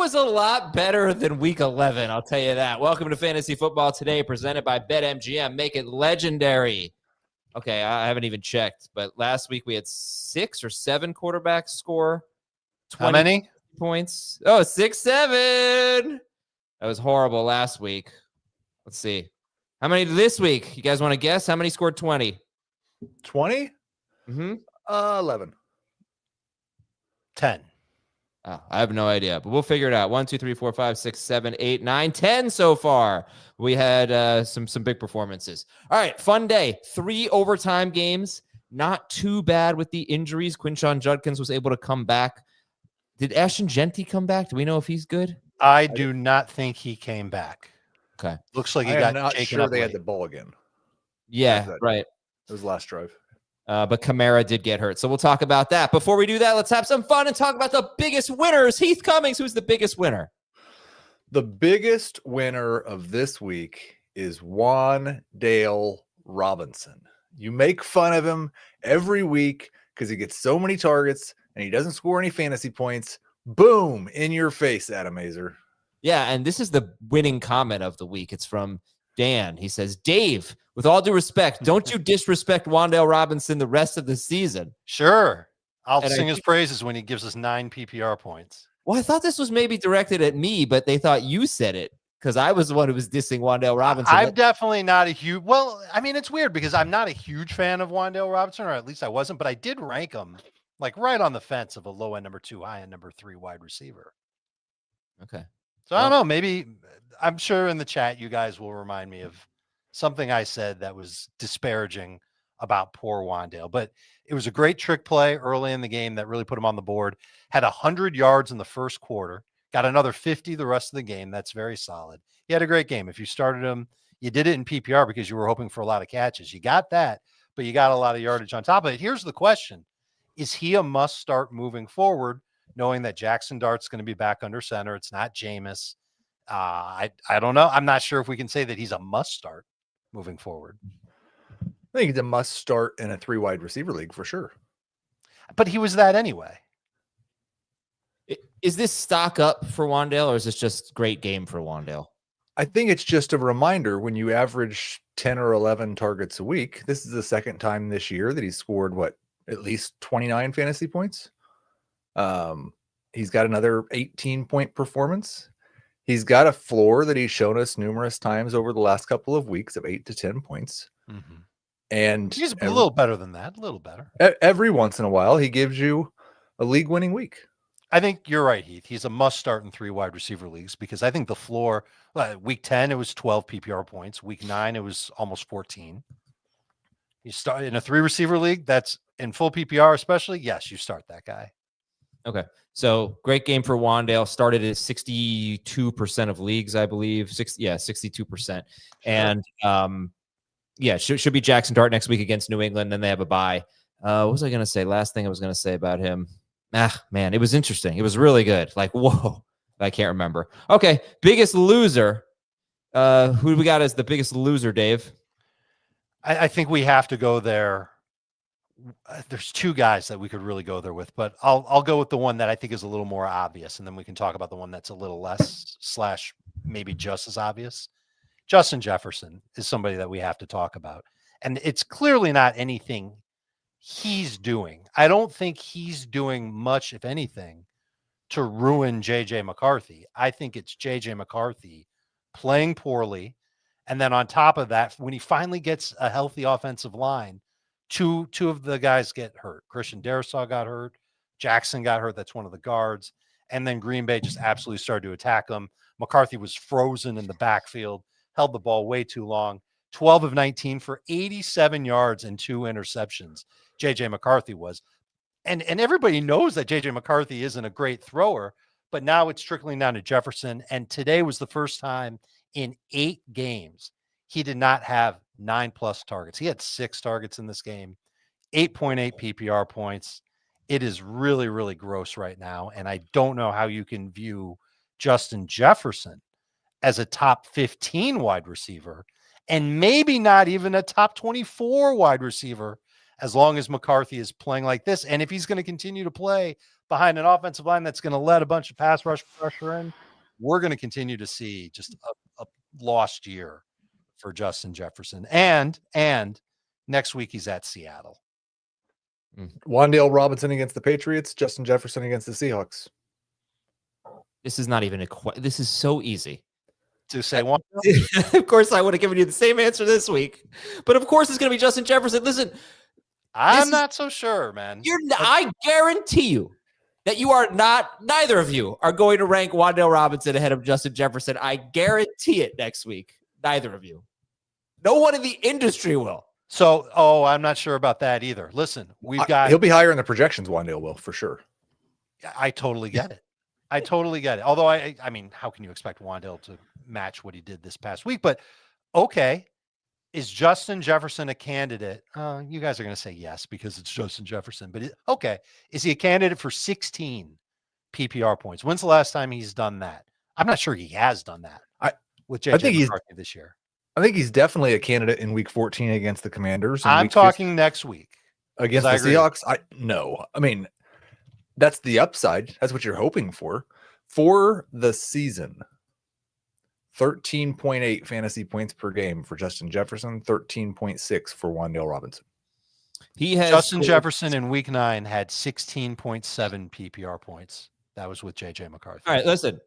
was a lot better than week 11, I'll tell you that. Welcome to Fantasy Football Today, presented by BetMGM. Make it legendary. Okay, I haven't even checked, but last week we had 6 or 7 quarterbacks score 20 How many points. Oh, 6, 7. That was horrible last week. Let's see. How many this week? You guys want to guess? How many scored 20? 20? Mm-hmm. 11. 10. Oh, I have no idea, but we'll figure it out. 1, 2, 3, 4, 5, 6, 7, 8, 9, 10 so far. We had some big performances. All right, fun day. 3 overtime games. Not too bad with the injuries. Quinshon Judkins was able to come back. Did Ashton Genty come back? Do we know if he's good? I do not think he came back. Okay. Looks like he I'm got not shaken sure up they late. had the ball again. Yeah, right. It was the last drive. But Kamara did get hurt. So we'll talk about that. Before we do that, let's have some fun and talk about the biggest winners. Heath Cummings, who's the biggest winner? The biggest winner of this week is Wan'Dale Robinson. You make fun of him every week because he gets so many targets and he doesn't score any fantasy points. Boom, in your face, Adam Azer. Yeah, and this is the winning comment of the week. It's from Dan. He says, Dave, with all due respect, don't you disrespect Wan'Dale Robinson the rest of the season. Sure. I'll And sing his praises when he gives us 9 PPR points. Well, I thought this was maybe directed at me, but they thought you said it because I was the one who was dissing Wan'Dale Robinson. I'm definitely not a huge, well, I mean, it's weird because I'm not a huge fan of Wan'Dale Robinson, or at least I wasn't, but I did rank him like right on the fence of a low end number 2, high end number 3 wide receiver. Okay. So I don't know. Maybe I'm sure in the chat you guys will remind me of something I said that was disparaging about poor Wan'Dale. But it was a great trick play early in the game that really put him on the board. Had 100 yards in the first quarter. Got another 50 the rest of the game. That's very solid. He had a great game. If you started him, you did it in PPR because you were hoping for a lot of catches. You got that, but you got a lot of yardage on top of it. Here's the question. Is he a must start moving forward, knowing that Jackson Dart's going to be back under center? It's not Jameis. I don't know. I'm not sure if we can say that he's a must start moving forward. I think he's a must start in a 3 wide receiver league for sure. But he was that anyway. Is this stock up for Wan'Dale, or is this just great game for Wan'Dale? I think it's just a reminder when you average 10 or 11 targets a week. This is the second time this year that he's scored at least 29 fantasy points. He's got another 18-point performance. He's got a floor that he's shown us numerous times over the last couple of weeks of 8 to 10 points. Mm-hmm. And he's a little better than that, a little better. Every once in a while, he gives you a league-winning week. I think you're right, Heath. He's a must start in 3 wide receiver leagues because I think the floor, week 10, it was 12 PPR points. Week 9, it was almost 14. You start in a 3 receiver league, that's in full PPR especially. Yes, you start that guy. Okay. So great game for Wan'Dale. Started at 62% of leagues, I believe. 62%. And should be Jackson Dart next week against New England. Then they have a bye. What was I going to say? Last thing I was going to say about him. Man, it was interesting. It was really good. Like, whoa. I can't remember. Okay. Biggest loser. Who do we got as the biggest loser, Dave? I think we have to go there. There's 2 guys that we could really go there with, but I'll go with the one that I think is a little more obvious, and then we can talk about the one that's a little less / maybe just as obvious. Justin Jefferson is somebody that we have to talk about, and it's clearly not anything he's doing. I don't think he's doing much, if anything, to ruin JJ McCarthy. I think it's JJ McCarthy playing poorly, and then on top of that, when he finally gets a healthy offensive line, two of the guys get hurt. Christian Darrisaw got hurt. Jackson got hurt. That's one of the guards. And then Green Bay just absolutely started to attack him. McCarthy was frozen in the backfield, held the ball way too long. 12 of 19 for 87 yards and 2 interceptions. JJ McCarthy was. And everybody knows that JJ McCarthy isn't a great thrower, but now it's trickling down to Jefferson. And today was the first time in 8 games he did not have 9+ targets. He had 6 targets in this game, 8.8 PPR points. It is really, really gross right now. And I don't know how you can view Justin Jefferson as a top 15 wide receiver and maybe not even a top 24 wide receiver as long as McCarthy is playing like this. And if he's going to continue to play behind an offensive line that's going to let a bunch of pass rush pressure in, we're going to continue to see just a lost year for Justin Jefferson. And next week he's at Seattle. Wan'Dale Robinson against the Patriots, Justin Jefferson against the Seahawks. This is not even this is so easy To say one. Of course, I would have given you the same answer this week, but of course it's going to be Justin Jefferson. Listen, I'm not so sure, man. I guarantee you that you are not, neither of you are going to rank Wan'Dale Robinson ahead of Justin Jefferson. I guarantee it next week. Neither of you. No one in the industry will. So, I'm not sure about that either. Listen, he'll be higher in the projections, Wan'Dale will, for sure. I totally get it. I totally get it. Although, I mean, how can you expect Wan'Dale to match what he did this past week? But, okay, is Justin Jefferson a candidate? You guys are going to say yes because it's Justin Jefferson. But, okay, is he a candidate for 16 PPR points? When's the last time he's done that? I'm not sure he has done that with JJ McCarthy this year. I think he's definitely a candidate in week 14 against the Commanders. I'm talking next week. Against the Seahawks? No. I mean, that's the upside. That's what you're hoping for. For the season, 13.8 fantasy points per game for Justin Jefferson, 13.6 for Wan'Dale Robinson. Justin Jefferson in week 9 had 16.7 PPR points. That was with JJ McCarthy. All right, listen.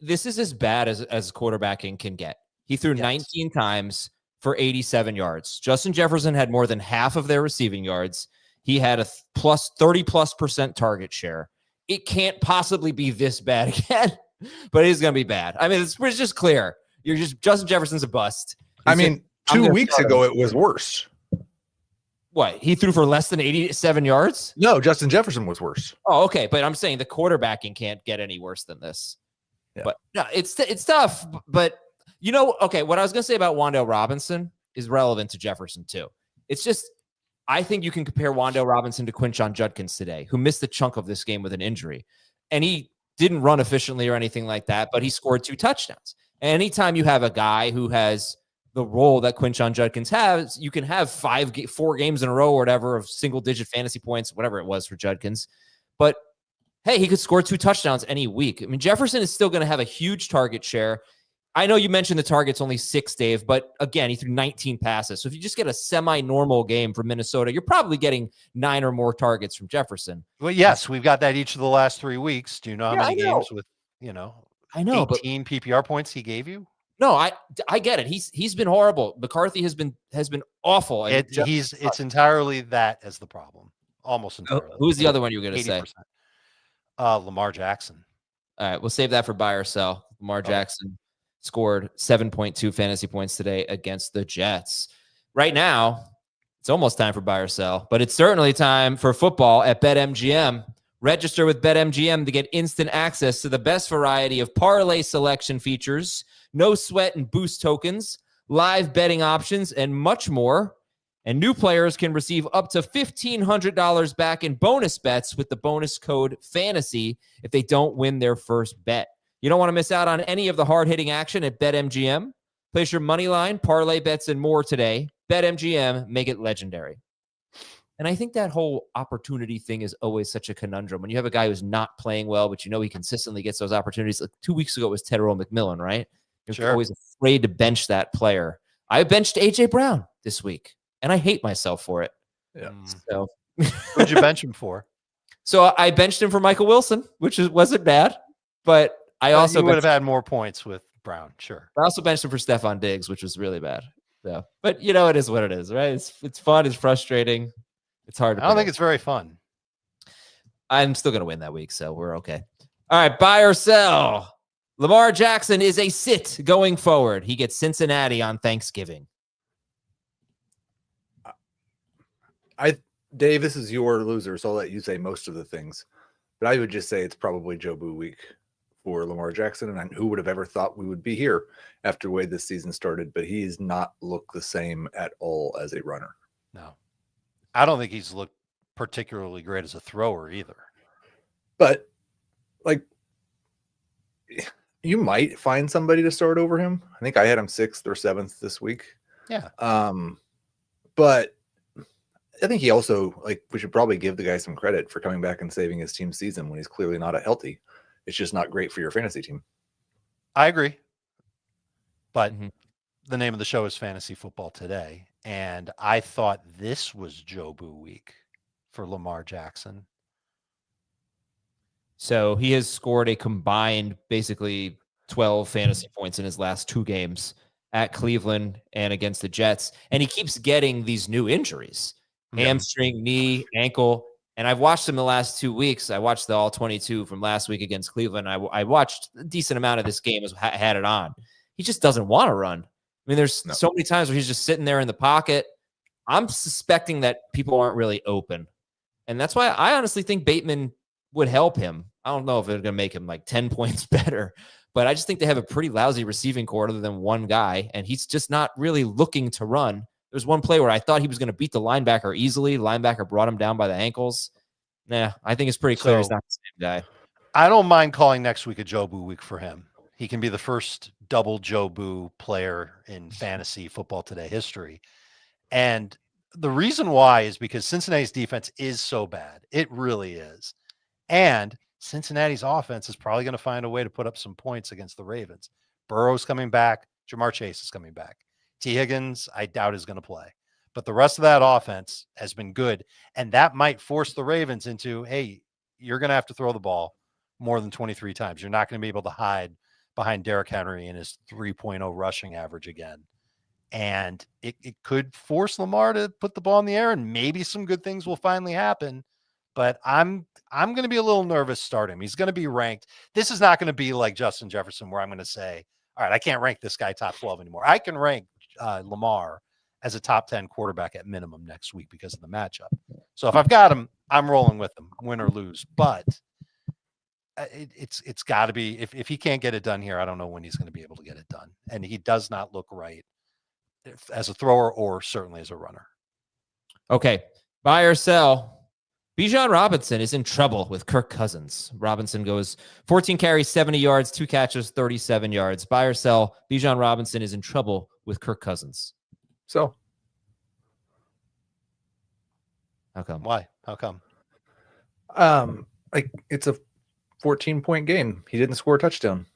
This is as bad as quarterbacking can get. He threw 19 times for 87 yards. Justin Jefferson had more than half of their receiving yards. He had a 30+% target share. It can't possibly be this bad again, but it is going to be bad. I mean, it's just clear. Justin Jefferson's a bust. I mean, 2 weeks ago, it was worse. What? He threw for less than 87 yards? No, Justin Jefferson was worse. Oh, okay. But I'm saying the quarterbacking can't get any worse than this. Yeah. But no, it's tough. But, okay, what I was going to say about Wan'Dale Robinson is relevant to Jefferson, too. It's just, I think you can compare Wan'Dale Robinson to Quinshon Judkins today, who missed a chunk of this game with an injury. And he didn't run efficiently or anything like that, but he scored 2 touchdowns. And anytime you have a guy who has the role that Quinshon Judkins has, you can have 4 games in a row or whatever of single-digit fantasy points, whatever it was for Judkins. But, hey, he could score 2 touchdowns any week. I mean, Jefferson is still going to have a huge target share. I know you mentioned the target's only 6, Dave, but again, he threw 19 passes. So if you just get a semi-normal game from Minnesota, you're probably getting 9 or more targets from Jefferson. Well, yes, we've got that each of the last 3 weeks. Do you know how many games with, 18 PPR points he gave you? No, I get it. He's been horrible. McCarthy has been awful. It's entirely that as the problem. Almost entirely. Who's the other one you were going to say? Lamar Jackson. All right, we'll save that for buy or sell. Lamar Jackson scored 7.2 fantasy points today against the Jets. Right now, it's almost time for buy or sell, but it's certainly time for football at BetMGM. Register with BetMGM to get instant access to the best variety of parlay selection features, no sweat and boost tokens, live betting options, and much more. And new players can receive up to $1,500 back in bonus bets with the bonus code FANTASY if they don't win their first bet. You don't want to miss out on any of the hard-hitting action at BetMGM. Place your money line, parlay bets, and more today. BetMGM, make it legendary. And I think that whole opportunity thing is always such a conundrum. When you have a guy who's not playing well, but he consistently gets those opportunities. Like 2 weeks ago, it was Tedero McMillan, right? You're always afraid to bench that player. I benched A.J. Brown this week, and I hate myself for it. Yeah. So, who'd you bench him for? So I benched him for Michael Wilson, which wasn't bad, but I also would have had more points with Brown. Sure. I also benched him for Stephon Diggs, which was really bad. So, but it is what it is, right? It's fun. It's frustrating. It's hard. I don't think it's very fun. I'm still going to win that week, so we're okay. All right, buy or sell. Lamar Jackson is a sit going forward. He gets Cincinnati on Thanksgiving. Dave, this is your loser, so I'll let you say most of the things. But I would just say it's probably Joe Boo week for Lamar Jackson, and who would have ever thought we would be here after the way this season started? But he's not looked the same at all as a runner. No. I don't think he's looked particularly great as a thrower either. But, you might find somebody to start over him. I think I had him 6th or 7th this week. Yeah. But I think he also, like, we should probably give the guy some credit for coming back and saving his team's season when he's clearly not healthy. It's just not great for your fantasy team. I agree. But Mhm. the name of the show is Fantasy Football Today. And I thought this was Jobu week for Lamar Jackson. So he has scored a combined basically 12 fantasy points in his last 2 games at Cleveland and against the Jets. And he keeps getting these new injuries, hamstring, knee, ankle. And I've watched him the last 2 weeks. I watched the all 22 from last week against Cleveland. I watched a decent amount of this game, had it on. He just doesn't want to run. I mean, there's so many times where he's just sitting there in the pocket. I'm suspecting that people aren't really open. And that's why I honestly think Bateman would help him. I don't know if it's going to make him like 10 points better, but I just think they have a pretty lousy receiving core other than one guy, and he's just not really looking to run. There's one play where I thought he was going to beat the linebacker easily. The linebacker brought him down by the ankles. Nah, I think it's pretty clear he's not the same guy. I don't mind calling next week a Jobu week for him. He can be the first double Jobu player in fantasy football today history. And the reason why is because Cincinnati's defense is so bad. It really is. And Cincinnati's offense is probably going to find a way to put up some points against the Ravens. Burrow's coming back. Jamar Chase is coming back. T. Higgins, I doubt is going to play. But the rest of that offense has been good. And that might force the Ravens into, hey, you're going to have to throw the ball more than 23 times. You're not going to be able to hide behind Derrick Henry and his 3.0 rushing average again. And it could force Lamar to put the ball in the air, and maybe some good things will finally happen. But I'm going to be a little nervous starting him. He's going to be ranked. This is not going to be like Justin Jefferson, where I'm going to say, all right, I can't rank this guy top 12 anymore. I can rank Lamar as a top 10 quarterback at minimum next week because of the matchup. So if I've got him, I'm rolling with him, win or lose. But it's got to be, if he can't get it done here, I don't know when he's going to be able to get it done. And he does not look right as a thrower or certainly as a runner. Okay, buy or sell. Bijan Robinson is in trouble with Kirk Cousins. Robinson goes 14 carries, 70 yards, 2 catches, 37 yards. Buy or sell. Bijan Robinson is in trouble with Kirk Cousins. So, how come? Why? How come? Like, it's a 14-point game. He didn't score a touchdown.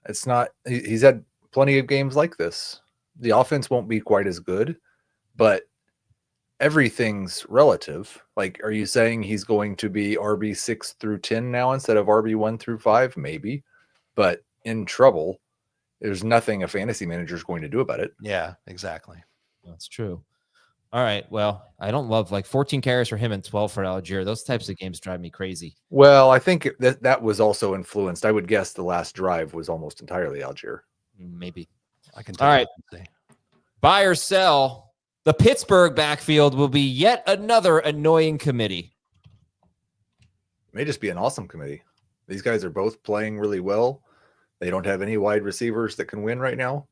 It's not. He's had plenty of games like this. The offense won't be quite as good, but everything's relative. Like, are you saying he's going to be RB 6 through 10 now instead of RB 1 through 5? Maybe, but in trouble. There's nothing a fantasy manager is going to do about it. Yeah, exactly. That's true. All right. Well, I don't love like 14 carries for him and 12 for Algier. Those types of games drive me crazy. Well, I think that was also influenced. I would guess the last drive was almost entirely Algier. Maybe. I can. All right. Buy or sell. The Pittsburgh backfield will be yet another annoying committee. It may just be an awesome committee. These guys are both playing really well. They don't have any wide receivers that can win right now.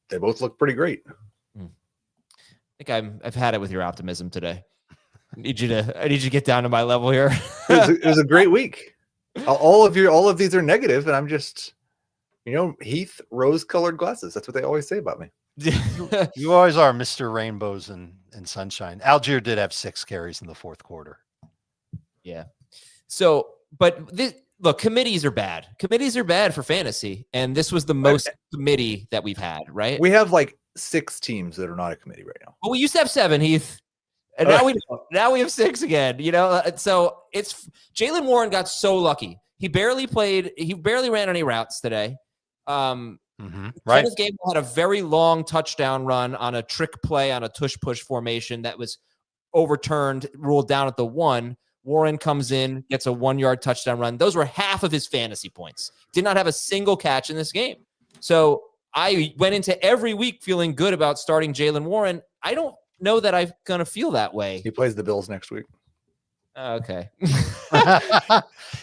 They both look pretty great. I think I've had it with your optimism today. I need you to get down to my level here. It was a great week. All of these are negative, and I'm just, Heath, rose-colored glasses. That's what they always say about me. You always are Mr. Rainbows and Sunshine. Algier did have 6 carries in the fourth quarter. Yeah. So, but look, committees are bad. Committees are bad for fantasy, and this was the most committee that we've had, right? We have like 6 teams that are not a committee right now. Well, we used to have 7, Heath, and now we have 6 again. So it's Jaylen Warren got so lucky. He barely played. He barely ran any routes today. Right. Kenneth Gainwell had a very long touchdown run on a trick play on a tush push formation that was overturned, ruled down at the 1. Warren comes in, gets a 1-yard touchdown run. Those were half of his fantasy points. Did not have a single catch in this game. So I went into every week feeling good about starting Jaylen Warren. I don't know that I'm going to feel that way. He plays the Bills next week. Okay.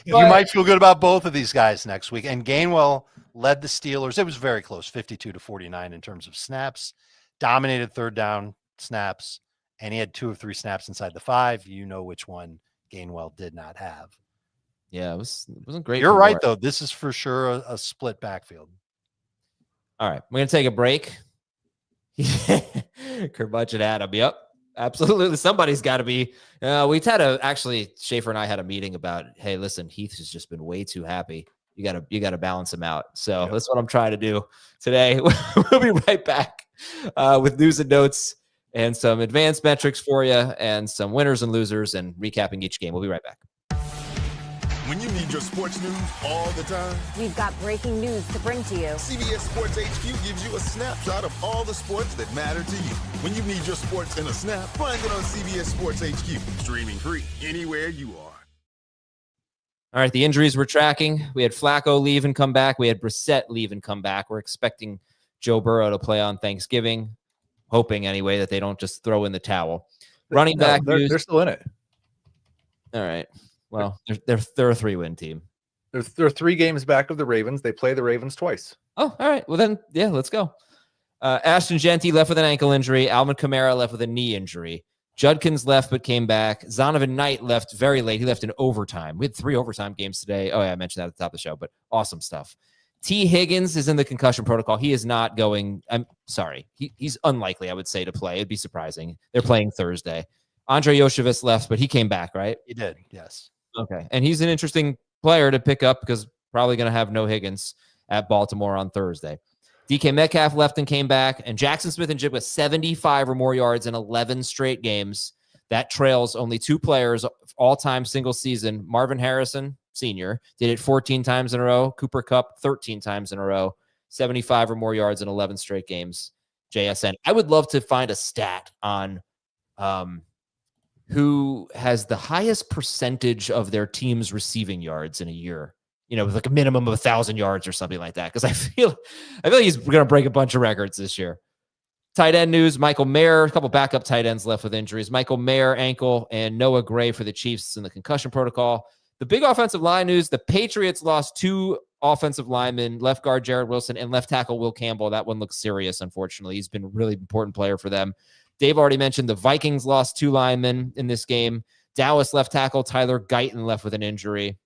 You might feel good about both of these guys next week. And Gainwell led the Steelers. It was very close, 52-49 in terms of snaps. Dominated third down snaps. And he had 2 of 3 snaps inside the 5. You know which one Gainwell did not have. Yeah, it wasn't great. You're right, though. This is for sure a split backfield. All right, we're going to take a break. Curmudgeon Adam. Yep. Absolutely. Somebody's got to be. We've had actually, Schaefer and I had a meeting about, hey, listen, Heath has just been way too happy. You got to balance him out. So that's what I'm trying to do today. We'll be right back with news and notes and some advanced metrics for you and some winners and losers and recapping each game. We'll be right back. When you need your sports news all the time, we've got breaking news to bring to you. CBS Sports HQ gives you a snapshot of all the sports that matter to you. When you need your sports in a snap, find it on CBS Sports HQ, streaming free anywhere you are. All right, the injuries we're tracking. We had Flacco leave and come back. We had Brissett leave and come back. We're expecting Joe Burrow to play on Thanksgiving, hoping anyway that they don't just throw in the towel. Running back news. They're still in it. All right. Well, they're a 3-win team. They're 3 games back of the Ravens. They play the Ravens twice. Oh, all right. Well, then, yeah, let's go. Ashton Genty left with an ankle injury. Alvin Kamara left with a knee injury. Judkins left but came back. Zonovan Knight left very late. He left in overtime. We had 3 overtime games today. Oh, yeah, I mentioned that at the top of the show, but awesome stuff. T. Higgins is in the concussion protocol. He is not going. I'm sorry. He's unlikely, I would say, to play. It'd be surprising. They're playing Thursday. Andre Yoshevitz left, but he came back, right? He did, yes. Okay. And he's an interesting player to pick up because probably going to have no Higgins at Baltimore on Thursday. DK Metcalf left and came back, and Jackson Smith and Jib with 75 or more yards in 11 straight games. That trails only 2 players all-time single season. Marvin Harrison, senior, did it 14 times in a row. Cooper Kupp, 13 times in a row. 75 or more yards in 11 straight games. JSN. I would love to find a stat on who has the highest percentage of their team's receiving yards in a year, with like a minimum of 1,000 yards or something like that. Because I feel like he's going to break a bunch of records this year. Tight end news, Michael Mayer, a couple backup tight ends left with injuries. Michael Mayer, ankle, and Noah Gray for the Chiefs in the concussion protocol. The big offensive line news, the Patriots lost 2 offensive linemen, left guard Jared Wilson and left tackle Will Campbell. That one looks serious, unfortunately. He's been a really important player for them. Dave already mentioned the Vikings lost 2 linemen in this game. Dallas left tackle Tyler Guyton left with an injury.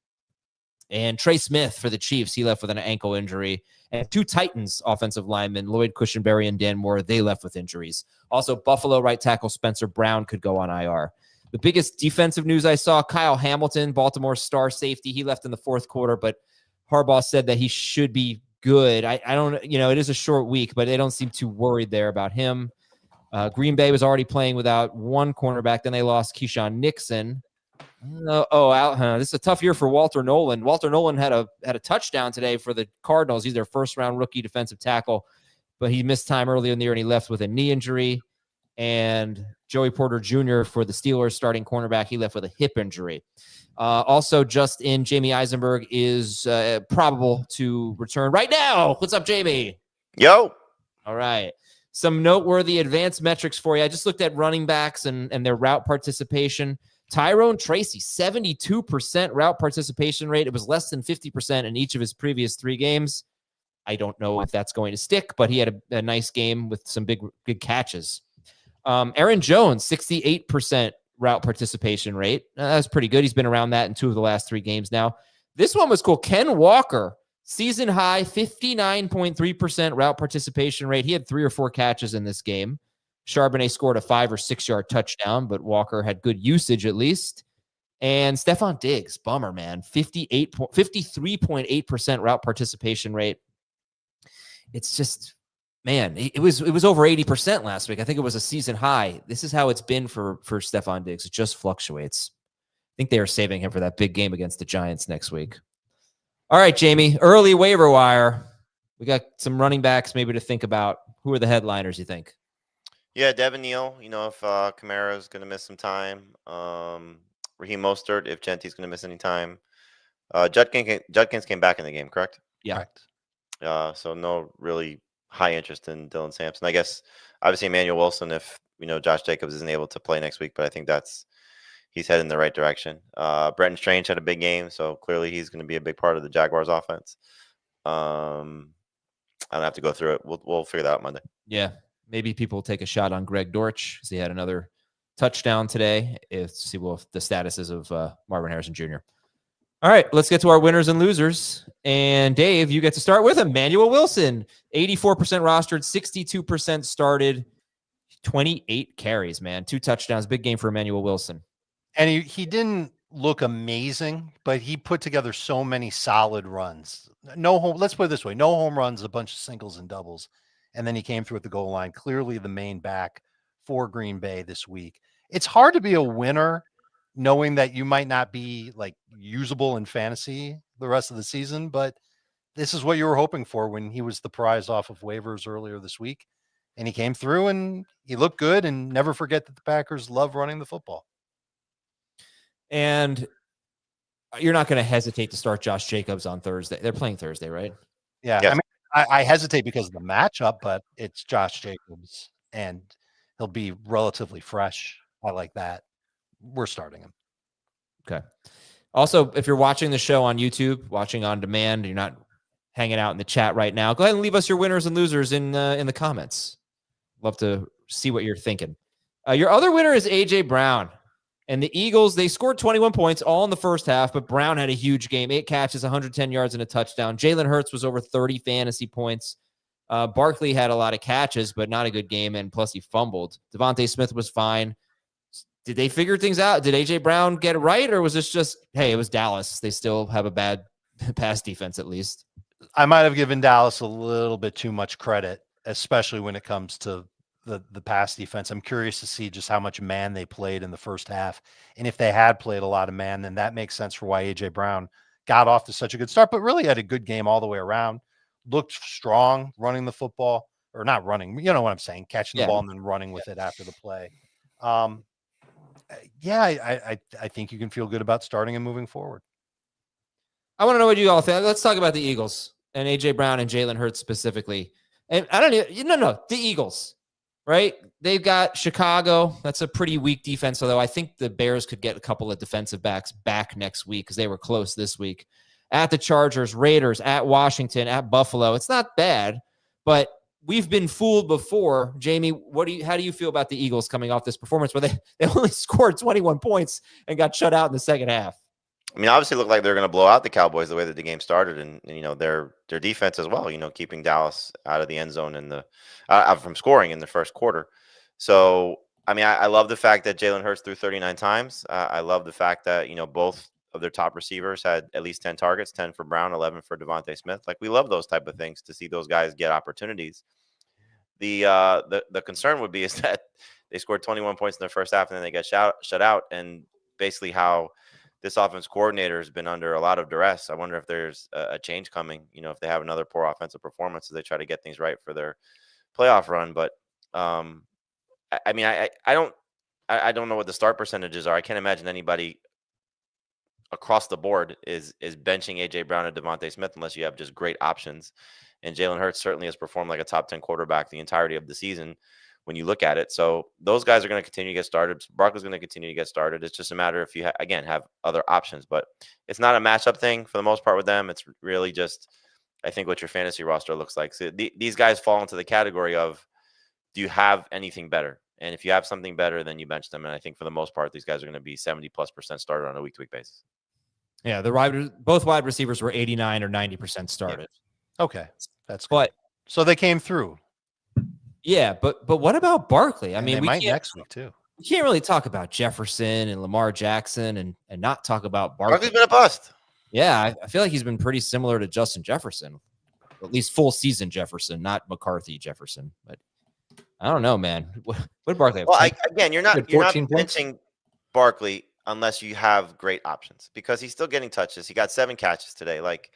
And Trey Smith for the Chiefs, he left with an ankle injury. And 2 Titans offensive linemen, Lloyd Cushenberry and Dan Moore, they left with injuries. Also, Buffalo right tackle Spencer Brown could go on IR. The biggest defensive news I saw, Kyle Hamilton, Baltimore's star safety, he left in the 4th quarter, but Harbaugh said that he should be good. I don't, it is a short week, but they don't seem too worried there about him. Green Bay was already playing without 1 cornerback. Then they lost Keyshawn Nixon. This is a tough year for Walter Nolan. Walter Nolan had a touchdown today for the Cardinals. He's their 1st-round rookie defensive tackle, but he missed time earlier in the year and he left with a knee injury. And Joey Porter Jr. for the Steelers starting cornerback, he left with a hip injury. Also, just in, Jamie Eisenberg is probable to return right now. What's up, Jamie? Yo. All right. Some noteworthy advanced metrics for you. I just looked at running backs and their route participation. Tyrone Tracy, 72% route participation rate. It was less than 50% in each of his previous 3 games. I don't know if that's going to stick, but he had a nice game with some big catches. Aaron Jones, 68% route participation rate. That's pretty good. He's been around that in 2 of the last 3 games now. This one was cool. Ken Walker, season high, 59.3% route participation rate. He had 3 or 4 catches in this game. Charbonnet scored a 5 or 6 yard touchdown, but Walker had good usage at least. And Stephon Diggs, bummer, man, 53.8% route participation rate. It's just, man, it was over 80% last week. I think it was a season high. This is how it's been for Stephon Diggs. It just fluctuates. I think they are saving him for that big game against the Giants next week. All right, Jamie, early waiver wire. We got some running backs maybe to think about. Who are the headliners, you think? Yeah, Devin Neal, if Kamara is going to miss some time. Raheem Mostert, if Genty's going to miss any time. Judkins came back in the game, correct? Yeah. Correct. So no really high interest in Dylan Sampson. I guess, obviously, Emanuel Wilson, if, Josh Jacobs isn't able to play next week, but I think he's heading in the right direction. Brenton Strange had a big game, so clearly he's going to be a big part of the Jaguars offense. I don't have to go through it. We'll figure that out Monday. Yeah. Maybe people will take a shot on Greg Dortch because he had another touchdown today. See what the status is of Marvin Harrison Jr. All right, let's get to our winners and losers. And Dave, you get to start with Emanuel Wilson. 84% rostered, 62% started, 28 carries, man. 2 touchdowns. Big game for Emanuel Wilson. And he didn't look amazing, but he put together so many solid runs. Let's put it this way. No home runs, a bunch of singles and doubles. And then he came through at the goal line, clearly the main back for Green Bay this week. It's hard to be a winner knowing that you might not be like usable in fantasy the rest of the season, but this is what you were hoping for when he was the prize off of waivers earlier this week. And he came through and he looked good. And never forget that the Packers love running the football. And you're not going to hesitate to start Josh Jacobs on Thursday. They're playing Thursday, right? Yeah. Yes. I mean, I hesitate because of the matchup, but it's Josh Jacobs and he'll be relatively fresh. I like that. We're starting him. Okay. Also, if you're watching the show on YouTube, watching on demand, you're not hanging out in the chat right now, go ahead and leave us your winners and losers in the comments. Love to see what you're thinking. Your other winner is A.J. Brown. And the Eagles, they scored 21 points all in the first half, but Brown had a huge game. 8 catches, 110 yards, and a touchdown. Jalen Hurts was over 30 fantasy points. Barkley had a lot of catches, but not a good game, and plus he fumbled. Devontae Smith was fine. Did they figure things out? Did A.J. Brown get it right, or was this just, hey, it was Dallas. They still have a bad pass defense at least. I might have given Dallas a little bit too much credit, especially when it comes to the pass defense. I'm curious to see just how much man they played in the first half. And if they had played a lot of man, then that makes sense for why A.J. Brown got off to such a good start, but really had a good game all the way around. Looked strong running the football, or not running, you know what I'm saying, catching the ball and then running with it after the play. I think you can feel good about starting and moving forward. I want to know what you all think. Let's talk about the Eagles and A.J. Brown and Jalen Hurts specifically. And I don't even, the Eagles, right? They've got Chicago. That's a pretty weak defense, although I think the Bears could get a couple of defensive backs back next week because they were close this week. At the Chargers, Raiders, at Washington, at Buffalo. It's not bad, but we've been fooled before. Jamie, how do you feel about the Eagles coming off this performance where they only scored 21 points and got shut out in the second half? I mean, obviously, it looked like they're going to blow out the Cowboys the way that the game started, and their defense as well. Keeping Dallas out of the end zone and from scoring in the first quarter. So, I mean, I love the fact that Jalen Hurts threw 39 times. I love the fact that both of their top receivers had at least 10 targets, 10 for Brown, 11 for Devontae Smith. Like, we love those type of things to see those guys get opportunities. The concern would be is that they scored 21 points in the first half and then they get shut out, and basically how this offense coordinator has been under a lot of duress. I wonder if there's a change coming, if they have another poor offensive performance as they try to get things right for their playoff run. But I mean, I don't know what the start percentages are. I can't imagine anybody across the board is benching A.J. Brown and Devontae Smith unless you have just great options. And Jalen Hurts certainly has performed like a top 10 quarterback the entirety of the season when you look at it. So those guys are going to continue to get started. Barkley's going to continue to get started. It's just a matter if you, have other options. But it's not a matchup thing for the most part with them. It's really just, I think, what your fantasy roster looks like. So these guys fall into the category of, do you have anything better? And if you have something better, then you bench them. And I think for the most part, these guys are going to be 70+% started on a week-to-week basis. Yeah, both wide receivers were 89 or 90% started. Yeah. Okay, that's good. But so they came through. Yeah, but what about Barkley? I mean, they might next week too. We can't really talk about Jefferson and Lamar Jackson and not talk about Barkley. Barkley's been a bust. Yeah, I feel like he's been pretty similar to Justin Jefferson, at least full season Jefferson, not McCarthy Jefferson. But I don't know, man. What did Barkley have? Well, you're not points. benching Barkley unless you have great options, because he's still getting touches. He got 7 catches today. Like,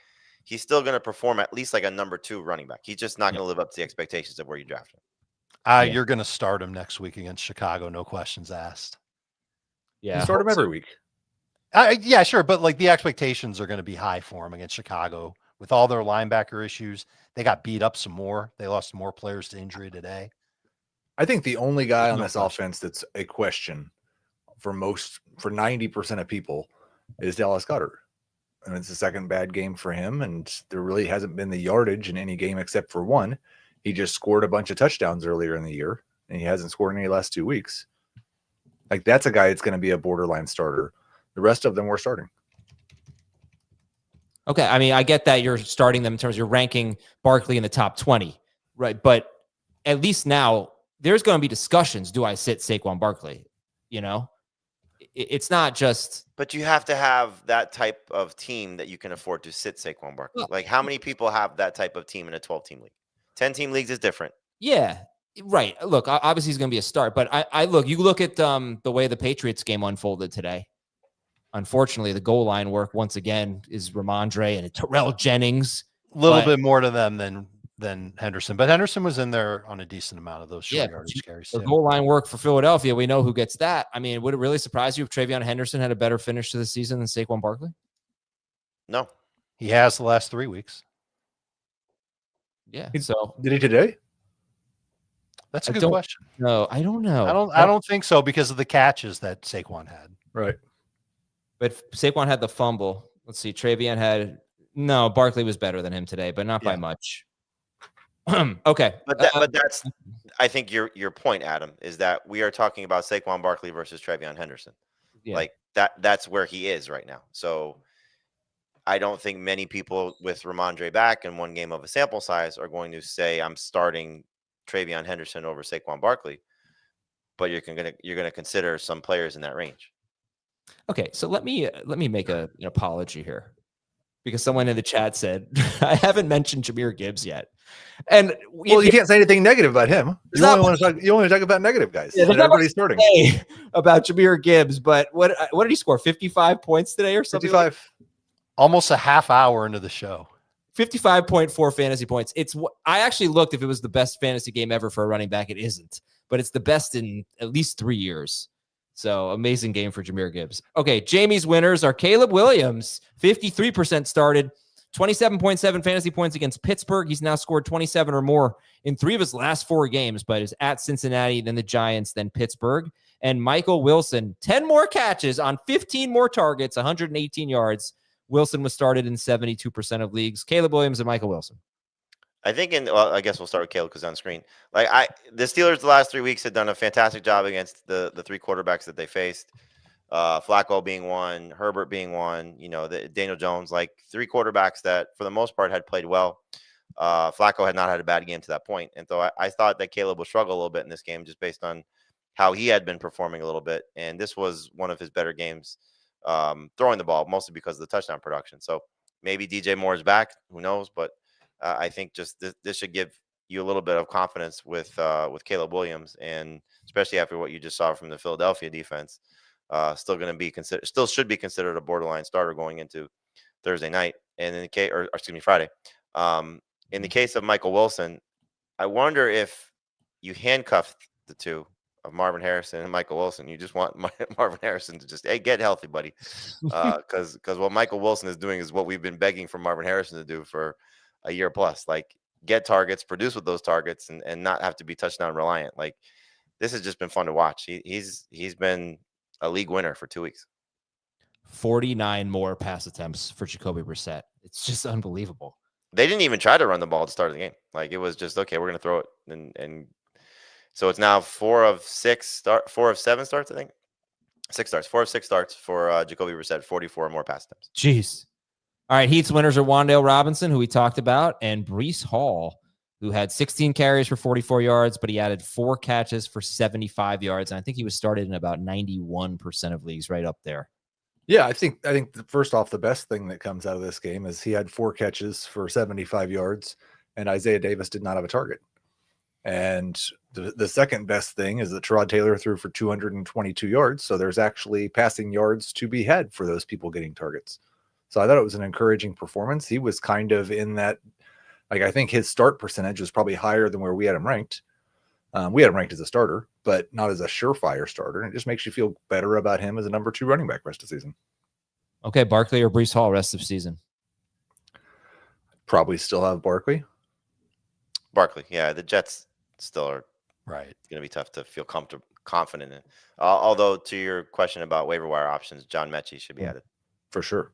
he's still going to perform at least like a number 2 running back. He's just not going to live up to the expectations of where you draft him. You're going to start him next week against Chicago. No questions asked. Yeah. You start him every week. Yeah, sure. But like, the expectations are going to be high for him against Chicago with all their linebacker issues. They got beat up some more. They lost more players to injury today. I think the only guy on this offense that's a question for 90% of people is Dallas Goedert. And it's the second bad game for him. And there really hasn't been the yardage in any game except for one. He just scored a bunch of touchdowns earlier in the year, and he hasn't scored in any last 2 weeks. Like, that's a guy that's going to be a borderline starter. The rest of them we're starting. Okay. I mean, I get that you're starting them in terms of you're ranking Barkley in the top 20, right? But at least now there's going to be discussions. Do I sit Saquon Barkley? You know, it's not just. But you have to have that type of team that you can afford to sit Saquon Barkley. Like, how many people have that type of team in a 12-team league? 10-team leagues is different. Yeah, right. Look, obviously he's going to be a start, but you look at the way the Patriots game unfolded today. Unfortunately, the goal line work once again is Ramondre and Terrell Jennings. A little bit more to them than Henderson, but Henderson was in there on a decent amount of those short yardage carries. The goal line work for Philadelphia, we know who gets that. I mean, would it really surprise you if Travion Henderson had a better finish to the season than Saquon Barkley? No. He has the last 3 weeks. Yeah. So did he today? That's a good question. No, I don't know. I don't think so because of the catches that Saquon had. Right. But Saquon had the fumble. Let's see. Travion Barkley was better than him today, but not by much. Okay. But that's, I think your point, Adam, is that we are talking about Saquon Barkley versus Travion Henderson. Yeah. Like that's where he is right now. So I don't think many people with Ramondre back and one game of a sample size are going to say I'm starting Travion Henderson over Saquon Barkley, but you're gonna consider some players in that range. Okay, so let me make an apology here, because someone in the chat said I haven't mentioned Jahmyr Gibbs yet, and you can't say anything negative about him. You only want to talk about negative guys. Yeah, everybody's starting about Jahmyr Gibbs, but what did he score? 55 points today or something? 55. Almost a half hour into the show. 55.4 fantasy points. I actually looked if it was the best fantasy game ever for a running back. It isn't, but it's the best in at least 3 years. So amazing game for Jahmyr Gibbs. Okay, Jamie's winners are Caleb Williams, 53% started, 27.7 fantasy points against Pittsburgh. He's now scored 27 or more in 3 of his last 4 games, but is at Cincinnati, then the Giants, then Pittsburgh. And Michael Wilson, 10 more catches on 15 more targets, 118 yards. Wilson was started in 72% of leagues. Caleb Williams and Michael Wilson. I think I guess we'll start with Caleb because on screen. The Steelers the last 3 weeks had done a fantastic job against the 3 quarterbacks that they faced. Flacco being one, Herbert being one, Daniel Jones, 3 quarterbacks that for the most part had played well. Flacco had not had a bad game to that point. And so I thought that Caleb would struggle a little bit in this game just based on how he had been performing a little bit. And this was one of his better games throwing the ball, mostly because of the touchdown production. So maybe DJ Moore is back. Who knows? But I think just this should give you a little bit of confidence with Caleb Williams, and especially after what you just saw from the Philadelphia defense, still going to be should be considered a borderline starter going into Thursday night, and in the case, or excuse me, Friday. In the case of Michael Wilson, I wonder if you handcuffed the two of Marvin Harrison and Michael Wilson. You just want Marvin Harrison to just, hey, get healthy, buddy, because what Michael Wilson is doing is what we've been begging for Marvin Harrison to do for a year plus, get targets, produce with those targets, and not have to be touchdown reliant. This has just been fun to watch. He's been a league winner for 2 weeks. 49 more pass attempts for Jacoby Brissett. It's just unbelievable. They didn't even try to run the ball at the start of the game. It was just, okay, we're going to throw it. And so it's now 4 of 7 starts, I think. 6 starts, 4 of 6 starts for Jacoby Brissett, 44 more pass attempts. Jeez. All right, Heat's winners are Wan'Dale Robinson, who we talked about, and Breece Hall, who had 16 carries for 44 yards, but he added 4 catches for 75 yards. And I think he was started in about 91% of leagues, right up there. Yeah, I think first off, the best thing that comes out of this game is he had 4 catches for 75 yards, and Isaiah Davis did not have a target. And the second best thing is that Tyrod Taylor threw for 222 yards, so there's actually passing yards to be had for those people getting targets. So I thought it was an encouraging performance. He was kind of in that, I think his start percentage was probably higher than where we had him ranked. We had him ranked as a starter, but not as a surefire starter. And it just makes you feel better about him as a number 2 running back rest of the season. Okay, Barkley or Breece Hall rest of season? Probably still have Barkley. Barkley, yeah. The Jets still are right. It's going to be tough to feel confident in. Although to your question about waiver wire options, John Mechie should be added. For sure.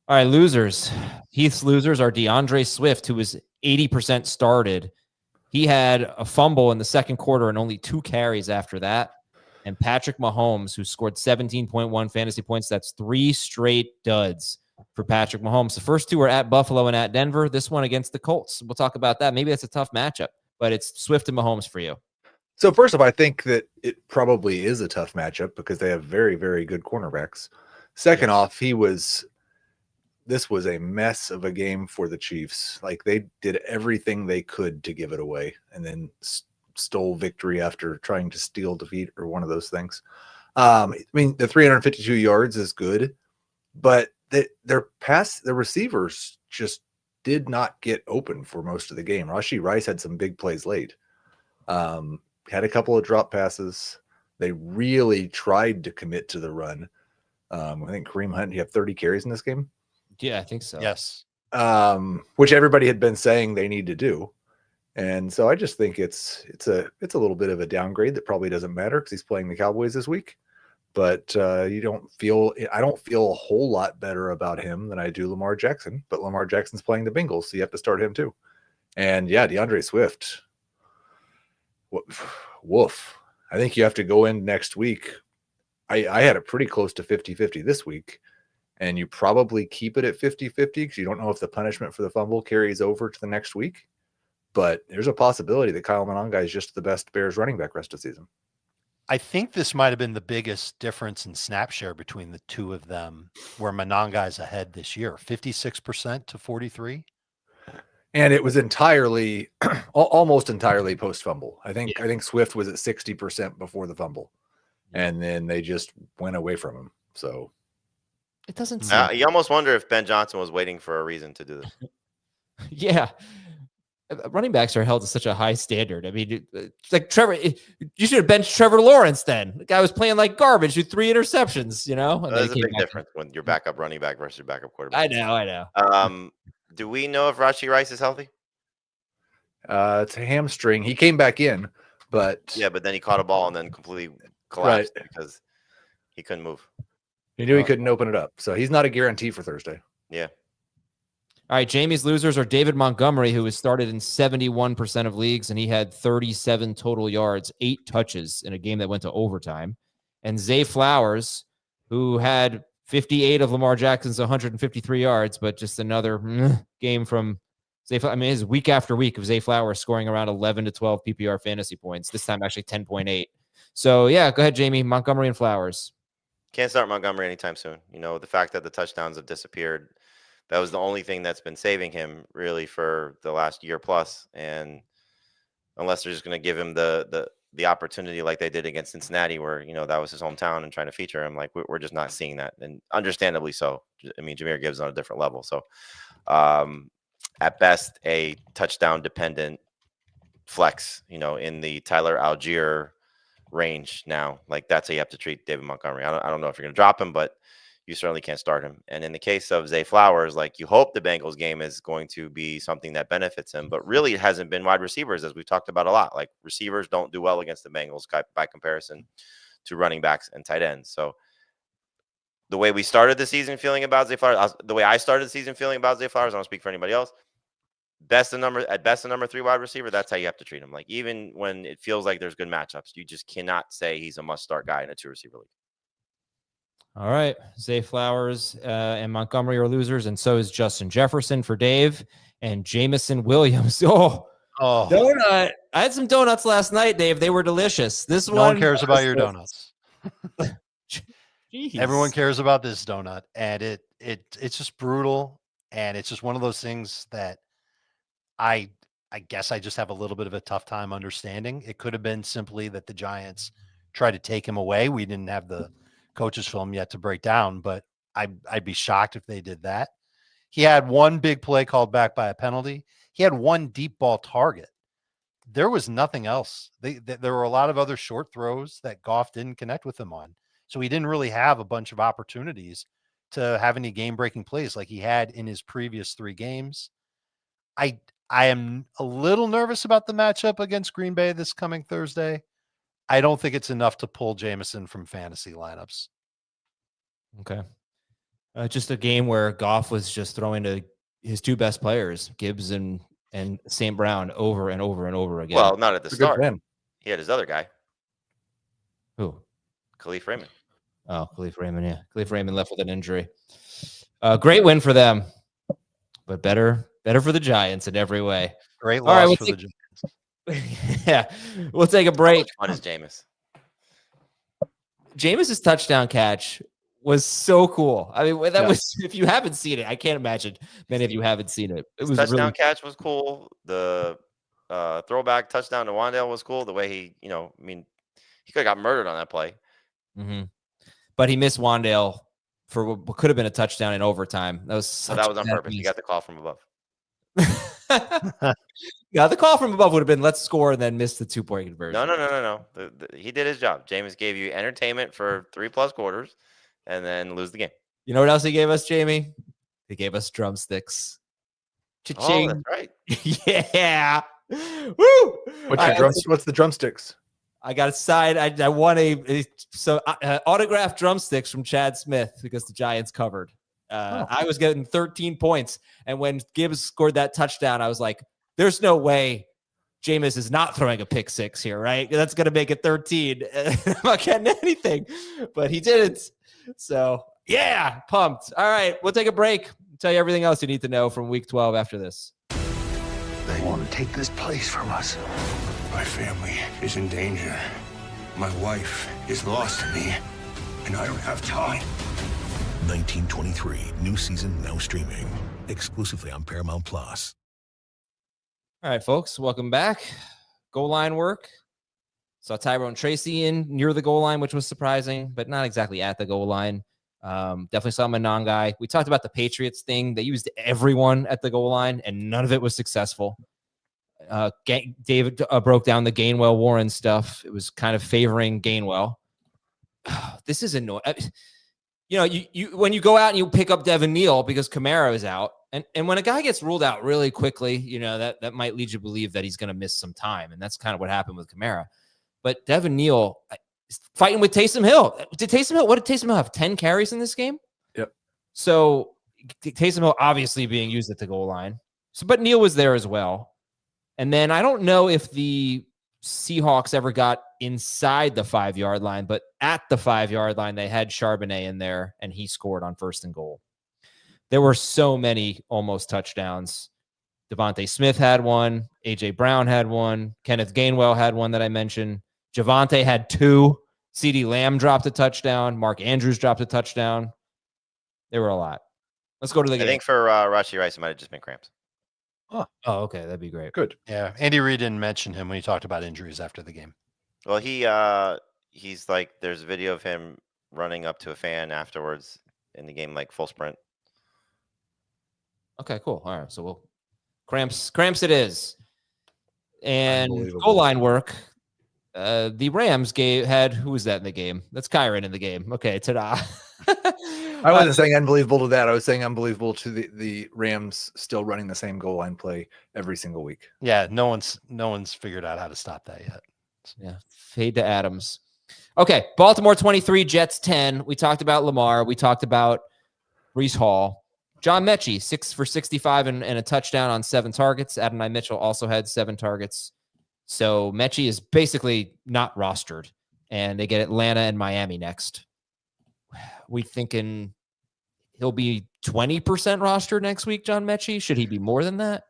All right, losers. Heath's losers are DeAndre Swift, who was 80% started. He had a fumble in the second quarter and only 2 carries after that. And Patrick Mahomes, who scored 17.1 fantasy points. That's 3 straight duds for Patrick Mahomes. The first two are at Buffalo and at Denver. This one against the Colts. We'll talk about that. Maybe that's a tough matchup, but it's Swift and Mahomes for you. So first off, I think that it probably is a tough matchup because they have very, very good cornerbacks. Second off, this was a mess of a game for the Chiefs. Like they did everything they could to give it away and then stole victory after trying to steal defeat or one of those things. I mean, the 352 yards is good, but their receivers just did not get open for most of the game. Rashee Rice had some big plays late. Had a couple of drop passes. They really tried to commit to the run. I think Kareem Hunt, you have 30 carries in this game. Yeah, I think so. Yes. Which everybody had been saying they need to do. And so I just think it's a little bit of a downgrade that probably doesn't matter because he's playing the Cowboys this week. But I don't feel a whole lot better about him than I do Lamar Jackson. But Lamar Jackson's playing the Bengals, so you have to start him too. And yeah, DeAndre Swift. Woof. I think you have to go in next week. I had it pretty close to 50-50 this week. And you probably keep it at 50-50 because you don't know if the punishment for the fumble carries over to the next week. But there's a possibility that Kyle Monangai is just the best Bears running back rest of the season. I think this might have been the biggest difference in snap share between the two of them, where Monangai's ahead this year, 56% to 43%. And it was entirely, almost entirely post fumble. I think Swift was at 60% before the fumble, and then they just went away from him. So it doesn't seem. You almost wonder if Ben Johnson was waiting for a reason to do this. Yeah. Running backs are held to such a high standard. I mean, it's like Trevor, you should have benched Trevor Lawrence then. The guy was playing like garbage with 3 interceptions, you know? And there's a big difference when your backup running back versus your backup quarterback. I know. Do we know if Rashee Rice is healthy? It's a hamstring. He came back in, but but then he caught a ball and then completely collapsed because he couldn't move. He knew he couldn't open it up. So he's not a guarantee for Thursday. Yeah. All right, Jamie's losers are David Montgomery, who was started in 71% of leagues, and he had 37 total yards, 8 touches in a game that went to overtime. And Zay Flowers, who had 58 of Lamar Jackson's 153 yards, but just another game from Zay Flowers. I mean, it's week after week of Zay Flowers scoring around 11 to 12 PPR fantasy points, this time actually 10.8. So, yeah, go ahead, Jamie. Montgomery and Flowers. Can't start Montgomery anytime soon. You know, the fact that the touchdowns have disappeared, that was the only thing that's been saving him really for the last year plus. And unless they're just going to give him the opportunity like they did against Cincinnati, where, you know, that was his hometown and trying to feature him, like we're just not seeing that. And understandably so. I mean, Jahmyr Gibbs on a different level. So at best, a touchdown dependent flex, you know, in the Tyler Algier range now. Like that's how you have to treat David Montgomery. I don't know if you're going to drop him, but you certainly can't start him. And in the case of Zay Flowers, like you hope the Bengals game is going to be something that benefits him, but really it hasn't been wide receivers, as we've talked about a lot. Like receivers don't do well against the Bengals by comparison to running backs and tight ends. So the way we started the season feeling about Zay Flowers, the way I started the season feeling about Zay Flowers, I don't speak for anybody else. At best a number 3 wide receiver, that's how you have to treat him. Like even when it feels like there's good matchups, you just cannot say he's a must-start guy in a 2-receiver league. All right. Zay Flowers and Montgomery are losers, and so is Justin Jefferson for Dave and Jamison Williams. Oh, donut. I had some donuts last night, Dave. They were delicious. No one cares about your donuts. Jeez. Everyone cares about this donut, and it's just brutal, and it's just one of those things that I guess I just have a little bit of a tough time understanding. It could have been simply that the Giants tried to take him away. We didn't have the coaches film yet to break down, but I'd be shocked if they did that. He had one big play called back by a penalty. He had one deep ball target. There was nothing else. There were a lot of other short throws that Goff didn't connect with him on. So he didn't really have a bunch of opportunities to have any game-breaking plays like he had in his previous 3 games. I am a little nervous about the matchup against Green Bay this coming Thursday. I don't think it's enough to pull Jameson from fantasy lineups. Okay. Just a game where Goff was just throwing to his 2 best players, Gibbs and St. Brown, over and over and over again. Well, not at the start. Win. He had his other guy. Who? Khalif Raymond. Oh, Khalif Raymond, yeah. Khalif Raymond left with an injury. Great win for them, but better for the Giants in every way. Great All right, loss for the Giants. Yeah, we'll take a How break. much fun is Jameis? Jameis's touchdown catch was so cool. I mean, that Yeah. was, if you haven't seen it, I can't imagine many of you haven't seen it. It His was touchdown really catch was cool. The throwback touchdown to Wan'Dale was cool. The way he, I mean, he could have got murdered on that play. But he missed Wan'Dale for what could have been a touchdown in overtime. That was So such that was a on bad purpose. He miss. got the call from above. Yeah, the call from above would have been let's score and then miss the 2-point conversion. No. He did his job. Jameis gave you entertainment for 3+ quarters and then lose the game. You know what else he gave us, Jamie? He gave us drumsticks. Oh, Cha-ching. that's right. Yeah. Woo! What's the drumsticks? I got a side. I won autographed drumsticks from Chad Smith because the Giants covered. I was getting 13 points. And when Gibbs scored that touchdown, I was like, there's no way Jameis is not throwing a pick six here, right? That's going to make it 13. I'm not getting anything, but he didn't. So, yeah, pumped. All right, we'll take a break. Tell you everything else you need to know from week 12 after this. They want to take this place from us. My family is in danger. My wife is lost to me, and I don't have time. 1923, new season now streaming exclusively on Paramount Plus. All right, folks, welcome back. Goal line work. Saw Tyrone Tracy in near the goal line, which was surprising, but not exactly at the goal line. Definitely saw Manon guy. We talked about the Patriots thing. They used everyone at the goal line, and none of it was successful. David broke down the Gainwell-Warren stuff. It was kind of favoring Gainwell. This is annoying. You when you go out and you pick up Devin Neal because Kamara is out, and when a guy gets ruled out really quickly, that might lead you to believe that he's going to miss some time, and that's kind of what happened with Kamara. But Devin Neal is fighting with Taysom Hill. What did Taysom Hill have? 10 carries in this game? Yep. So Taysom Hill obviously being used at the goal line. But Neal was there as well. And then I don't know if the Seahawks ever got inside the 5-yard line, but at the 5-yard line, they had Charbonnet in there, and he scored on 1st and goal. There were so many almost touchdowns. Devontae Smith had one. A.J. Brown had one. Kenneth Gainwell had one that I mentioned. Javonte had 2. CeeDee Lamb dropped a touchdown. Mark Andrews dropped a touchdown. There were a lot. Let's go to the game. I think for Rashi Rice, it might have just been cramps. Oh, okay. That'd be great. Good. Yeah, Andy Reid didn't mention him when he talked about injuries after the game. Well, he's like, there's a video of him running up to a fan afterwards in the game, like full sprint. Okay, cool. All right. So we'll cramps it is. And Unbelievable. goal line work. The Rams had who was that in the game? That's Kyron in the game. Okay, ta-da. I wasn't saying unbelievable to that. I was saying unbelievable to the Rams still running the same goal line play every single week. Yeah, no one's figured out how to stop that yet. Yeah, fade to Adams. Okay, Baltimore 23, Jets 10. We talked about Lamar. We talked about Breece Hall. John Mechie, 6 for 65 and a touchdown on 7 targets. Adonai Mitchell also had 7 targets. So Mechie is basically not rostered, and they get Atlanta and Miami next. We thinking he'll be 20% rostered next week, John Mechie? Should he be more than that?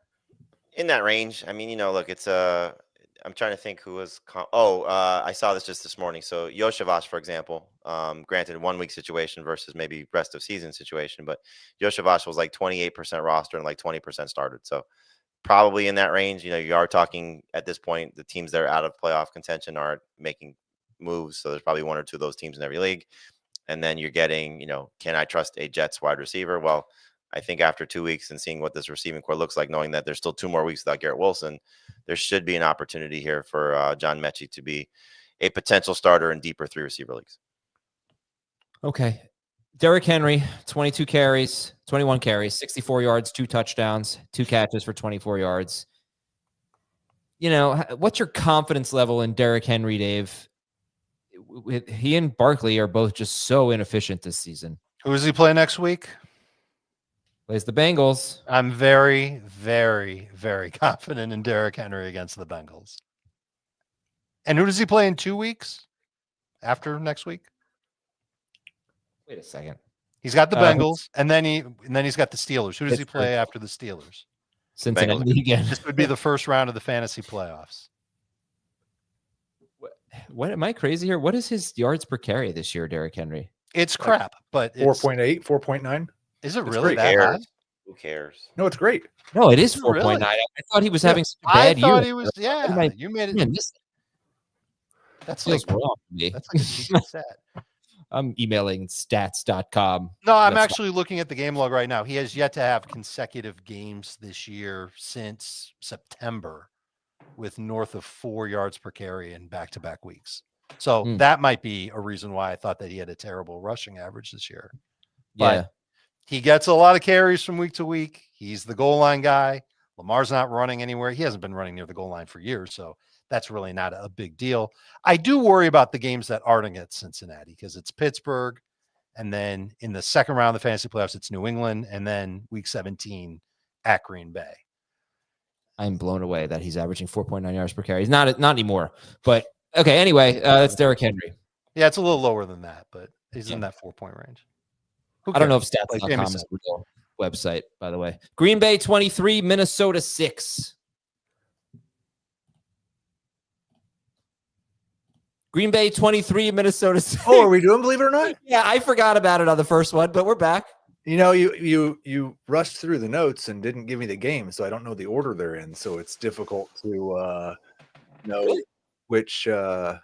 In that range. I mean, look, it's I'm trying to think who was. I saw this morning. So Yoshavash, for example, granted 1 week situation versus maybe rest of season situation, but Yoshavash was like 28% roster and like 20% started. So probably in that range. You are talking at this point, the teams that are out of playoff contention are making moves. So there's probably 1 or 2 of those teams in every league. And then you're getting, can I trust a Jets wide receiver? Well, I think after 2 weeks and seeing what this receiving core looks like, knowing that there's still 2 more weeks without Garrett Wilson, there should be an opportunity here for John Mechie to be a potential starter in deeper 3 receiver leagues. Okay. Derrick Henry, 21 carries, 64 yards, 2 touchdowns, 2 catches for 24 yards. What's your confidence level in Derrick Henry, Dave? He and Barkley are both just so inefficient this season. Who does he play next week? Plays the Bengals. I'm very, very, very confident in Derrick Henry against the Bengals. And who does he play in 2 weeks after next week? Wait a second. He's got the Uh, Bengals, and then he's got the Steelers. Who does he Pittsburgh. play after the Steelers? Cincinnati again. This would be the first round of the fantasy playoffs. What am I crazy here? What is his yards per carry this year, Derrick Henry? It's crap, but it's 4.8, 4.9. Is it It's really great. that high? Who cares? No, it's great. No, it is Really? 4.9. I thought he was Yeah. having such a I bad thought year. he was. What am Yeah, I- you made it. Man, this That's feels like wrong to me. that's like a decent set. I'm emailing stats.com. No, I'm That's actually looking at the game log right now. He has yet to have consecutive games this year since September with north of 4 yards per carry in back-to-back weeks. So that might be a reason why I thought that he had a terrible rushing average this year. But Yeah. he gets a lot of carries from week to week. He's the goal line guy. Lamar's not running anywhere. He hasn't been running near the goal line for years, so that's really not a big deal. I do worry about the games that aren't against Cincinnati because it's Pittsburgh, and then in the second round of the fantasy playoffs, it's New England, and then week 17 at Green Bay. I'm blown away that he's averaging 4.9 yards per carry. He's not anymore. But okay, anyway, that's Derrick Henry. Yeah, it's a little lower than that, but he's in that 4-point range. Who I don't know cares? if Like stats.com Jamie is said. the real website, by the way. Green Bay 23, Minnesota 6. Green Bay 23, Minnesota 6. Oh, are we doing Believe It or Not? Yeah, I forgot about it on the first one, but we're back. You know, you rushed through the notes and didn't give me the game, so I don't know the order they're in. So it's difficult to know who to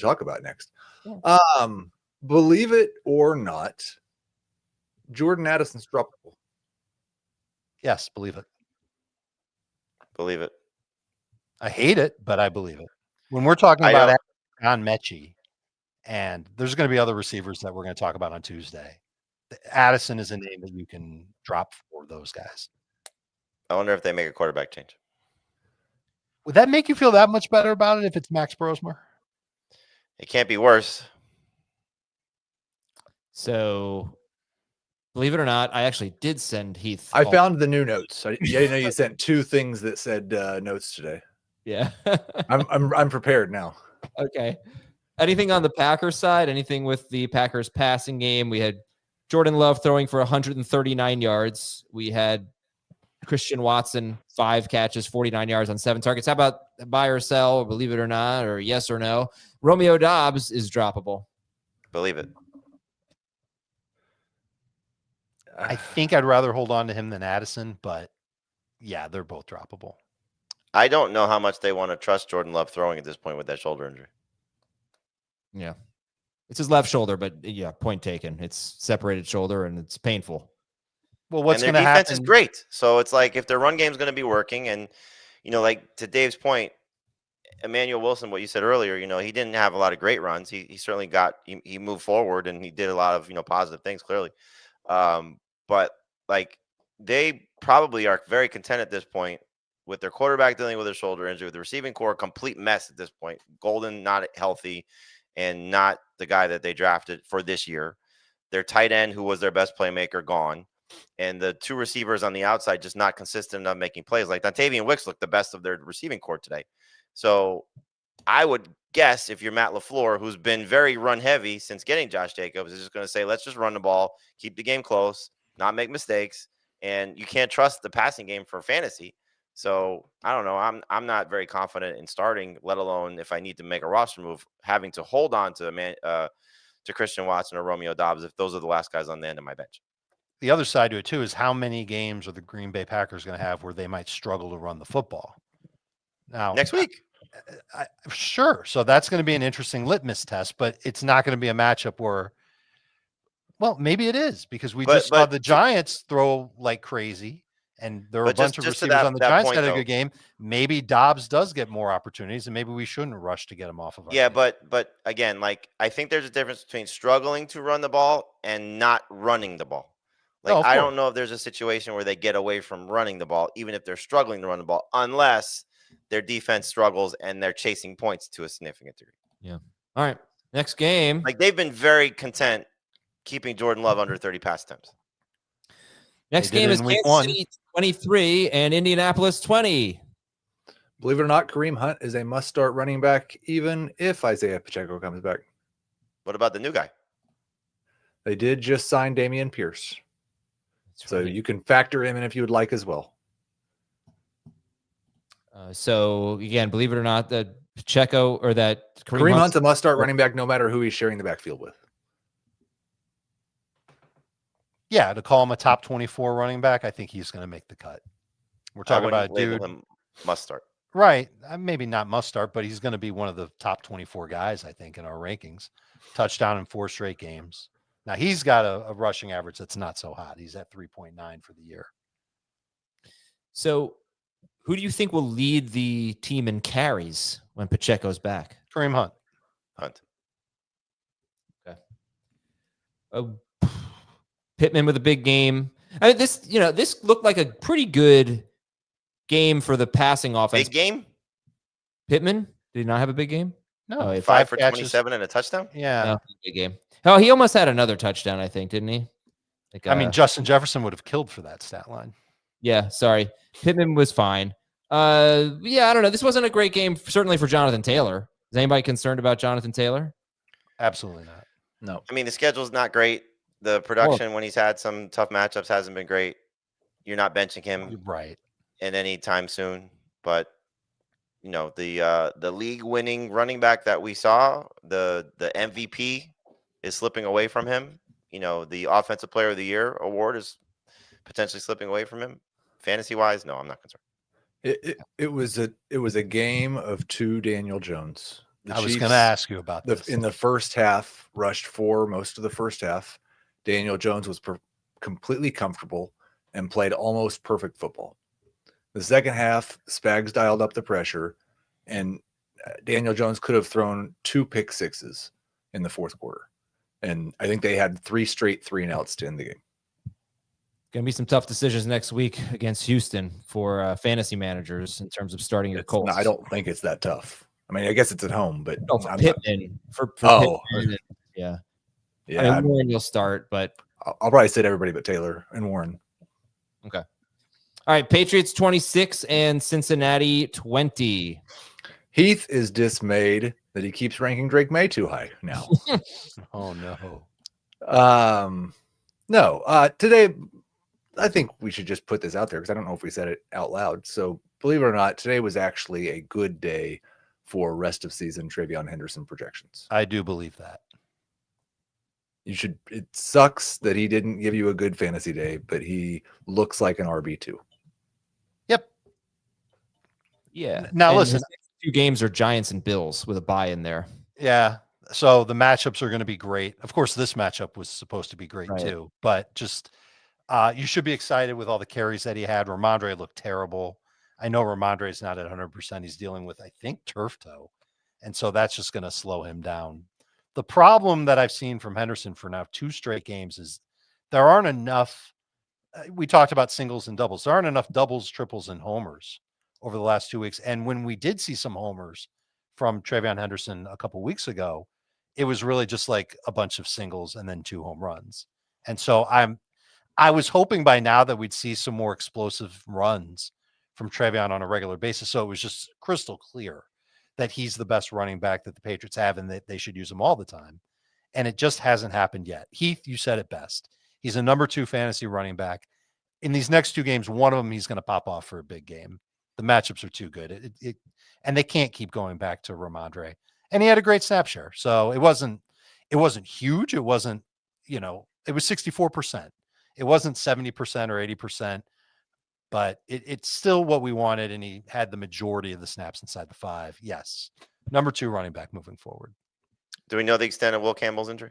talk about next. Yeah. Believe it or not, Jordan Addison's droppable. Yes, believe it. Believe it. I hate it, but I believe it. When we're talking I about don't- John Mechie, and there's going to be other receivers that we're going to talk about on Tuesday. Addison is a name that you can drop for those guys. I wonder if they make a quarterback change. Would that make you feel that much better about it if it's Max Brosmer? It can't be worse. So, believe it or not, I actually did send Heath. I all- found the new notes. I didn't know you sent 2 things that said notes today. Yeah. I'm prepared now. Okay. Anything on the Packers side? Anything with the Packers passing game? We had Jordan Love throwing for 139 yards. We had Christian Watson, 5 catches, 49 yards on 7 targets. How about buy or sell, believe it or not, or yes or no? Romeo Doubs is droppable. Believe it. I think I'd rather hold on to him than Addison, but yeah, they're both droppable. I don't know how much they want to trust Jordan Love throwing at this point with that shoulder injury. Yeah. It's his left shoulder, but yeah, point taken. It's separated shoulder and it's painful. Well, what's and going their to defense happen? is great. So it's like if their run game is going to be working, and like to Dave's point, Emanuel Wilson, what you said earlier, he didn't have a lot of great runs. He certainly he moved forward and he did a lot of positive things clearly. But like they probably are very content at this point with their quarterback dealing with their shoulder injury, with the receiving core a complete mess at this point. Golden not healthy and not the guy that they drafted for this year. Their tight end, who was their best playmaker, gone. And the 2 receivers on the outside just not consistent enough making plays. Like Dontavian Wicks looked the best of their receiving core today. So I would guess if you're Matt LaFleur, who's been very run heavy since getting Josh Jacobs, is just going to say, let's just run the ball, keep the game close, not make mistakes. And you can't trust the passing game for fantasy. So I don't know. I'm not very confident in starting, let alone if I need to make a roster move, having to hold on to Christian Watson or Romeo Doubs if those are the last guys on the end of my bench. The other side to it too is how many games are the Green Bay Packers going to have where they might struggle to run the football? Now Next week. Sure. So that's going to be an interesting litmus test, but it's not going to be a matchup where, well, maybe it is because we just saw the Giants throw like crazy, and there are a bunch of receivers on the Giants that had a good game. Maybe Dobbs does get more opportunities, and maybe we shouldn't rush to get him off of. Yeah, but again, like I think there's a difference between struggling to run the ball and not running the ball. Like I don't know if there's a situation where they get away from running the ball, even if they're struggling to run the ball, unless their defense struggles and they're chasing points to a significant degree. Yeah. All right. Next game. Like they've been very content keeping Jordan Love under 30 pass attempts. Next game is Kansas City 23 and Indianapolis 20. Believe it or not, Kareem Hunt is a must-start running back, even if Isaiah Pacheco comes back. What about the new guy? They did just sign Damian Pierce. That's So right. you can factor him in if you would like as well. So again, believe it or not, that Pacheco or that Kareem Hunt's a must-start running back no matter who he's sharing the backfield with. Yeah, to call him a top 24 running back, I think he's going to make the cut. We're talking about a label dude. him must start. Right. Maybe not must start, but he's going to be one of the top 24 guys, I think, in our rankings. Touchdown in 4 straight games. Now, he's got a rushing average that's not so hot. He's at 3.9 for the year. So who do you think will lead the team in carries when Pacheco's back? Kareem Hunt. Pittman with a big game. I mean, this looked like a pretty good game for the passing offense. Big game? Pittman did he not have a big game? No, Oh, yeah, 5 for catches. 27 and a touchdown? Yeah. No, big game. Oh, he almost had another touchdown, I think, didn't he? Like, I mean, Justin Jefferson would have killed for that stat line. yeah, sorry. Pittman was fine. Yeah, I don't know. This wasn't a great game, certainly for Jonathan Taylor. Is anybody concerned about Jonathan Taylor? Absolutely not. No. I mean, the schedule's not great. The production when he's had some tough matchups hasn't been great. You're not benching him Right. in any time soon. But you know, the league winning running back that we saw, the MVP is slipping away from him. You know, the offensive player of the year award is potentially slipping away from him. Fantasy wise, no, I'm not concerned. It was a game of 2 Daniel Jones. I was going to ask you about this. In the first half, rushed 4 most of the first half. Daniel Jones was completely comfortable and played almost perfect football. The second half, Spags dialed up the pressure, and Daniel Jones could have thrown 2 pick sixes in the fourth quarter. And I think they had 3 straight 3-and-outs to end the game. Going to be some tough decisions next week against Houston for fantasy managers in terms of starting your Colts. I don't think it's that tough. I mean, I guess it's at home, but no, for Pittman. For Pittman, yeah. Yeah. I mean, Warren will start, but I'll probably sit everybody but Taylor and Warren. Okay. All right. Patriots 26 and Cincinnati 20. Heath is dismayed that he keeps ranking Drake May too high now. Oh, no. No. Today, I think we should just put this out there because I don't know if we said it out loud. So believe it or not, today was actually a good day for rest of season Travion Henderson projections. I do believe that. It sucks that he didn't give you a good fantasy day, but he looks like an RB2. Yep. Yeah. Now, and listen. his next 2 games are Giants and Bills with a bye in there. Yeah. So the matchups are going to be great. Of course, this matchup was supposed to be great too, but just you should be excited with all the carries that he had. Ramondre looked terrible. I know Ramondre is not at 100%. He's dealing with, I think, turf toe. And so that's just going to slow him down. The problem that I've seen from Henderson for now 2 straight games is there aren't enough. We talked about singles and doubles. There aren't enough doubles, triples, and homers over the last 2 weeks. And when we did see some homers from Travion Henderson a couple weeks ago, it was really just like a bunch of singles and then 2 home runs. And so I was hoping by now that we'd see some more explosive runs from Travion on a regular basis. So it was just crystal clear that he's the best running back that the Patriots have and that they should use him all the time. And it just hasn't happened yet. Heath, you said it best. He's a number 2 fantasy running back. In these next 2 games, one of them he's going to pop off for a big game. The matchups are too good. And they can't keep going back to Ramondre. And he had a great snap share. So it wasn't huge. It wasn't, it was 64%. It wasn't 70% or 80%. But it's still what we wanted, and he had the majority of the snaps inside the 5. Yes. Number 2 running back moving forward. Do we know the extent of Will Campbell's injury?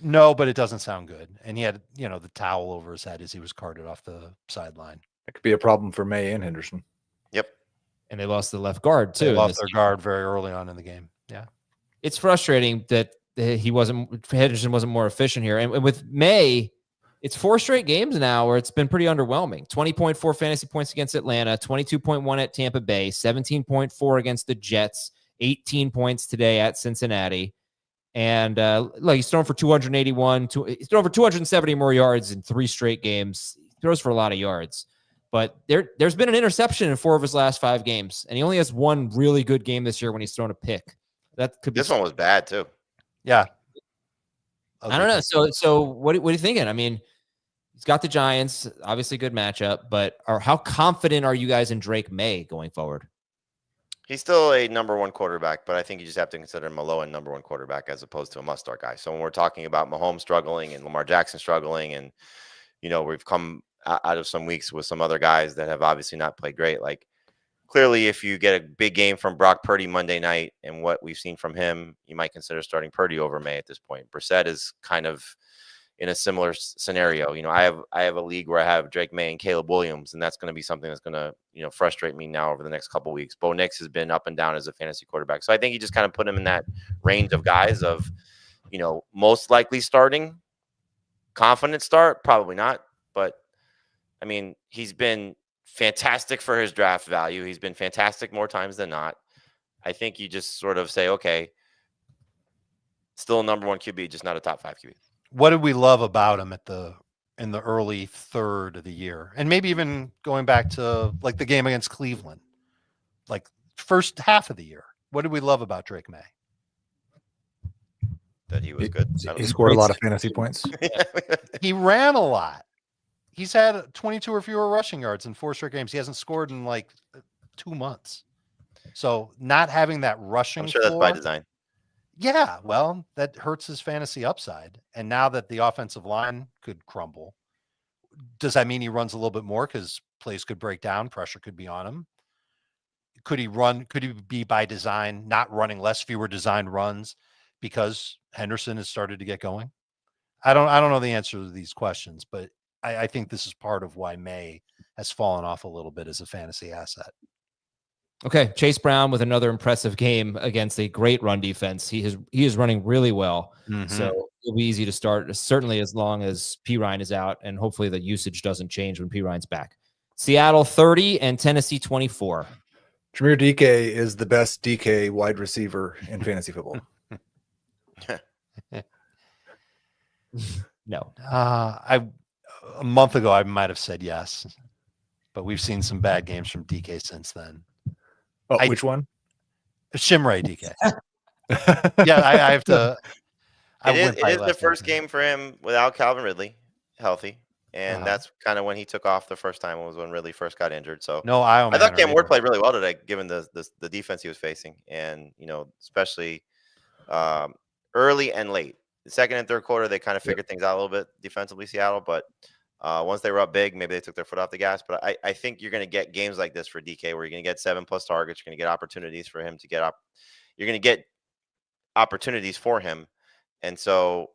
No, but it doesn't sound good. And he had, the towel over his head as he was carted off the sideline. That could be a problem for May and Henderson. Yep. And they lost the left guard, too. They lost their guard very early on in the game. Yeah. It's frustrating that Henderson wasn't more efficient here. And with May, it's 4 straight games now where it's been pretty underwhelming. 20.4 fantasy points against Atlanta, 22.1 at Tampa Bay, 17.4 against the Jets, 18 points today at Cincinnati. And he's thrown for 281. He's thrown for 270 more yards in 3 straight games. He throws for a lot of yards. But there's been an interception in 4 of his last 5 games. And he only has 1 really good game this year when he's thrown a pick. That could be. This one was bad, too. Yeah. I don't know. So what are you thinking? I mean, he's got the Giants, obviously good matchup, but how confident are you guys in Drake May going forward? He's still a number one quarterback, but I think you just have to consider him a low-end number one quarterback as opposed to a must-start guy. So when we're talking about Mahomes struggling and Lamar Jackson struggling, and we've come out of some weeks with some other guys that have obviously not played great. Like clearly, if you get a big game from Brock Purdy Monday night and what we've seen from him, you might consider starting Purdy over May at this point. Brissett is kind of in a similar scenario. I have a league where I have Drake May and Caleb Williams, and that's going to be something that's going to, frustrate me now over the next couple of weeks. Bo Nix has been up and down as a fantasy quarterback. So I think you just kind of put him in that range of guys of, most likely starting, confident start, probably not. But I mean, he's been fantastic for his draft value. He's been fantastic more times than not. I think you just sort of say, okay, still a number one QB, just not a top 5 QB. What did we love about him in the early third of the year? And maybe even going back to like the game against Cleveland, like first half of the year. What did we love about Drake May? That he was good. He scored a lot of fantasy points. He ran a lot. He's had 22 or fewer rushing yards in 4 straight games. He hasn't scored in like 2 months. So not having that rushing I'm sure that's by design. Yeah, well, that hurts his fantasy upside. And now that the offensive line could crumble, does that mean he runs a little bit more because plays could break down, pressure could be on him? Could he be by design, not running less, fewer designed runs because Henderson has started to get going? I don't know the answer to these questions, but I think this is part of why May has fallen off a little bit as a fantasy asset. Okay, Chase Brown with another impressive game against a great run defense. He is running really well, so it'll be easy to start, certainly as long as P. Ryan is out, and hopefully the usage doesn't change when P. Ryan's back. Seattle 30 and Tennessee 24. Jameer DK is the best DK wide receiver in fantasy football. No. A month ago, I might have said yes, but we've seen some bad games from DK since then. Oh, which one? Shimray DK. Yeah, I have to. It is the first game for him without Calvin Ridley healthy, and that's kind of when he took off the first time. Was when Ridley first got injured. So no, I thought Cam Ward played really well today, given the defense he was facing, and especially early and late. The second and third quarter, they kind of figured things out a little bit defensively, Seattle, but once they were up big, maybe they took their foot off the gas. But I think you're going to get games like this for DK where you're going to get 7+ targets. You're going to get opportunities for him to get up. You're going to get opportunities for him. And so,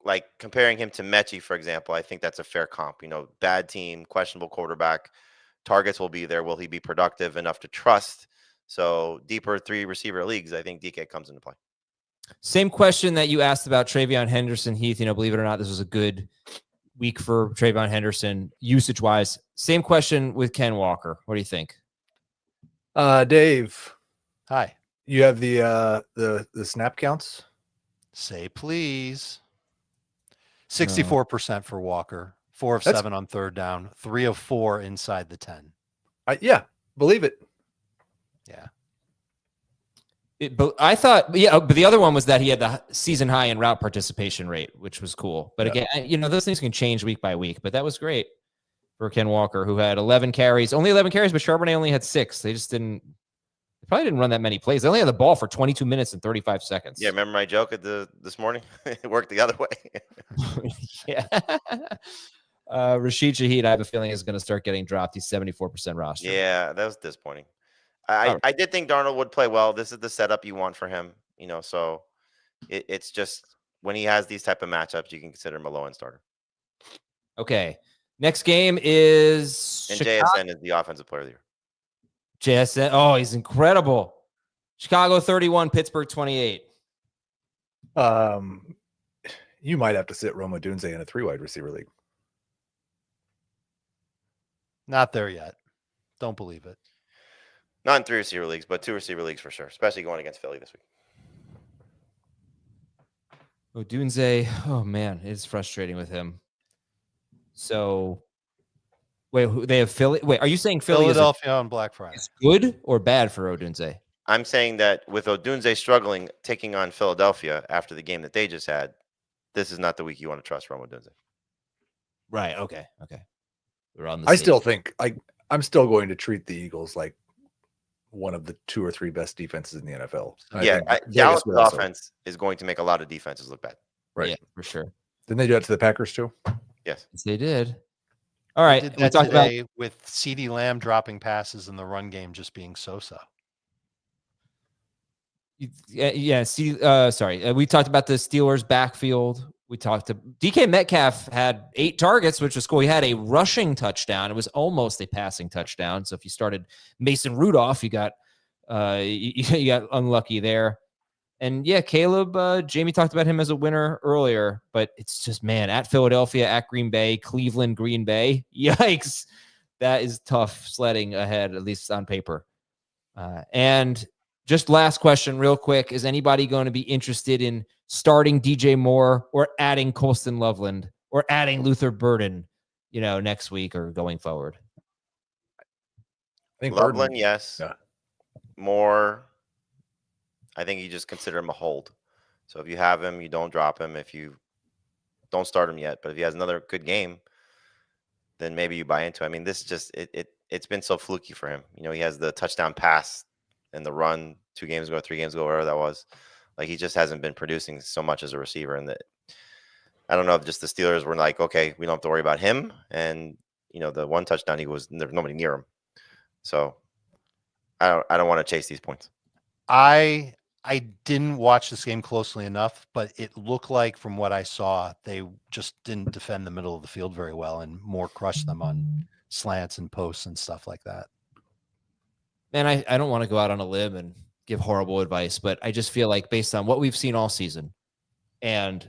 like, comparing him to Mechie, for example, I think that's a fair comp. Bad team, questionable quarterback. Targets will be there. Will he be productive enough to trust? So, deeper 3-receiver leagues, I think DK comes into play. Same question that you asked about Travion Henderson, Heath. Believe it or not, this was a good week for Travion Henderson usage-wise. Same question with Ken Walker. What do you think? Dave. Hi. You have the snap counts? Say please. 64% for Walker. 4 of 7 on third down. 3 of 4 inside the 10. Yeah, believe it. Yeah. But I thought, but the other one was that he had the season high in route participation rate, which was cool. But again, those things can change week by week. But that was great for Ken Walker, who had 11 carries, only 11 carries, but Charbonnet only had 6. They probably didn't run that many plays. They only had the ball for 22 minutes and 35 seconds. Yeah, remember my joke this morning? It worked the other way. Yeah. Rashid Shaheed, I have a feeling, is going to start getting dropped. He's 74% roster. Yeah, that was disappointing. I did think Darnold would play well. This is the setup you want for him, so it's just when he has these type of matchups, you can consider him a low-end starter. Okay. Next game is and Chicago. JSN is the offensive player of the year. JSN. Oh, he's incredible. Chicago 31, Pittsburgh 28. You might have to sit Roma Dunze in a 3-wide receiver league. Not there yet. Don't believe it. Not in 3 receiver leagues, but 2 receiver leagues for sure, especially going against Philly this week. Odunze, oh man, it's frustrating with him. So, wait, they have Philly? Wait, are you saying Philadelphia on Black Friday is good or bad for Odunze? I'm saying that with Odunze struggling, taking on Philadelphia after the game that they just had, this is not the week you want to trust Rome Odunze. Right. Okay. We're on the I same- still think I'm still going to treat the Eagles like one of the 2 or 3 best defenses in the NFL. I think Vegas Dallas' would also. offense is going to make a lot of defenses look bad. Right. Yeah, for sure. Didn't they do that to the Packers too? Yes. Yes, they did. All right. Did We that talked about today with CeeDee Lamb dropping passes and the run game just being so-so. Sorry. We talked about the Steelers backfield. We talked to DK Metcalf had 8 targets, which was cool. He had a rushing touchdown. It was almost a passing touchdown. So if you started Mason Rudolph, you got you got unlucky there. And yeah, Caleb, Jamie talked about him as a winner earlier, but it's just, man, at Philadelphia, at Green Bay, Cleveland, Green Bay. Yikes. That is tough sledding ahead, at least on paper. And just last question real quick. Is anybody going to be interested in starting DJ Moore or adding Colston Loveland or adding Luther Burden, next week or going forward? I think Loveland, yes. Yeah. Moore, I think you just consider him a hold. So if you have him, you don't drop him. If you don't start him yet, but if he has another good game, then maybe you buy into it. I mean, this just it's been so fluky for him. He has the touchdown pass and the run 2 games ago, 3 games ago, whatever that was. Like, he just hasn't been producing so much as a receiver. And I don't know if just the Steelers were like, okay, we don't have to worry about him. And the 1 touchdown, there's nobody near him. So I don't want to chase these points. I didn't watch this game closely enough, but it looked like from what I saw, they just didn't defend the middle of the field very well and Moore crushed them on slants and posts and stuff like that. Man, I don't want to go out on a limb and give horrible advice, but I just feel like based on what we've seen all season and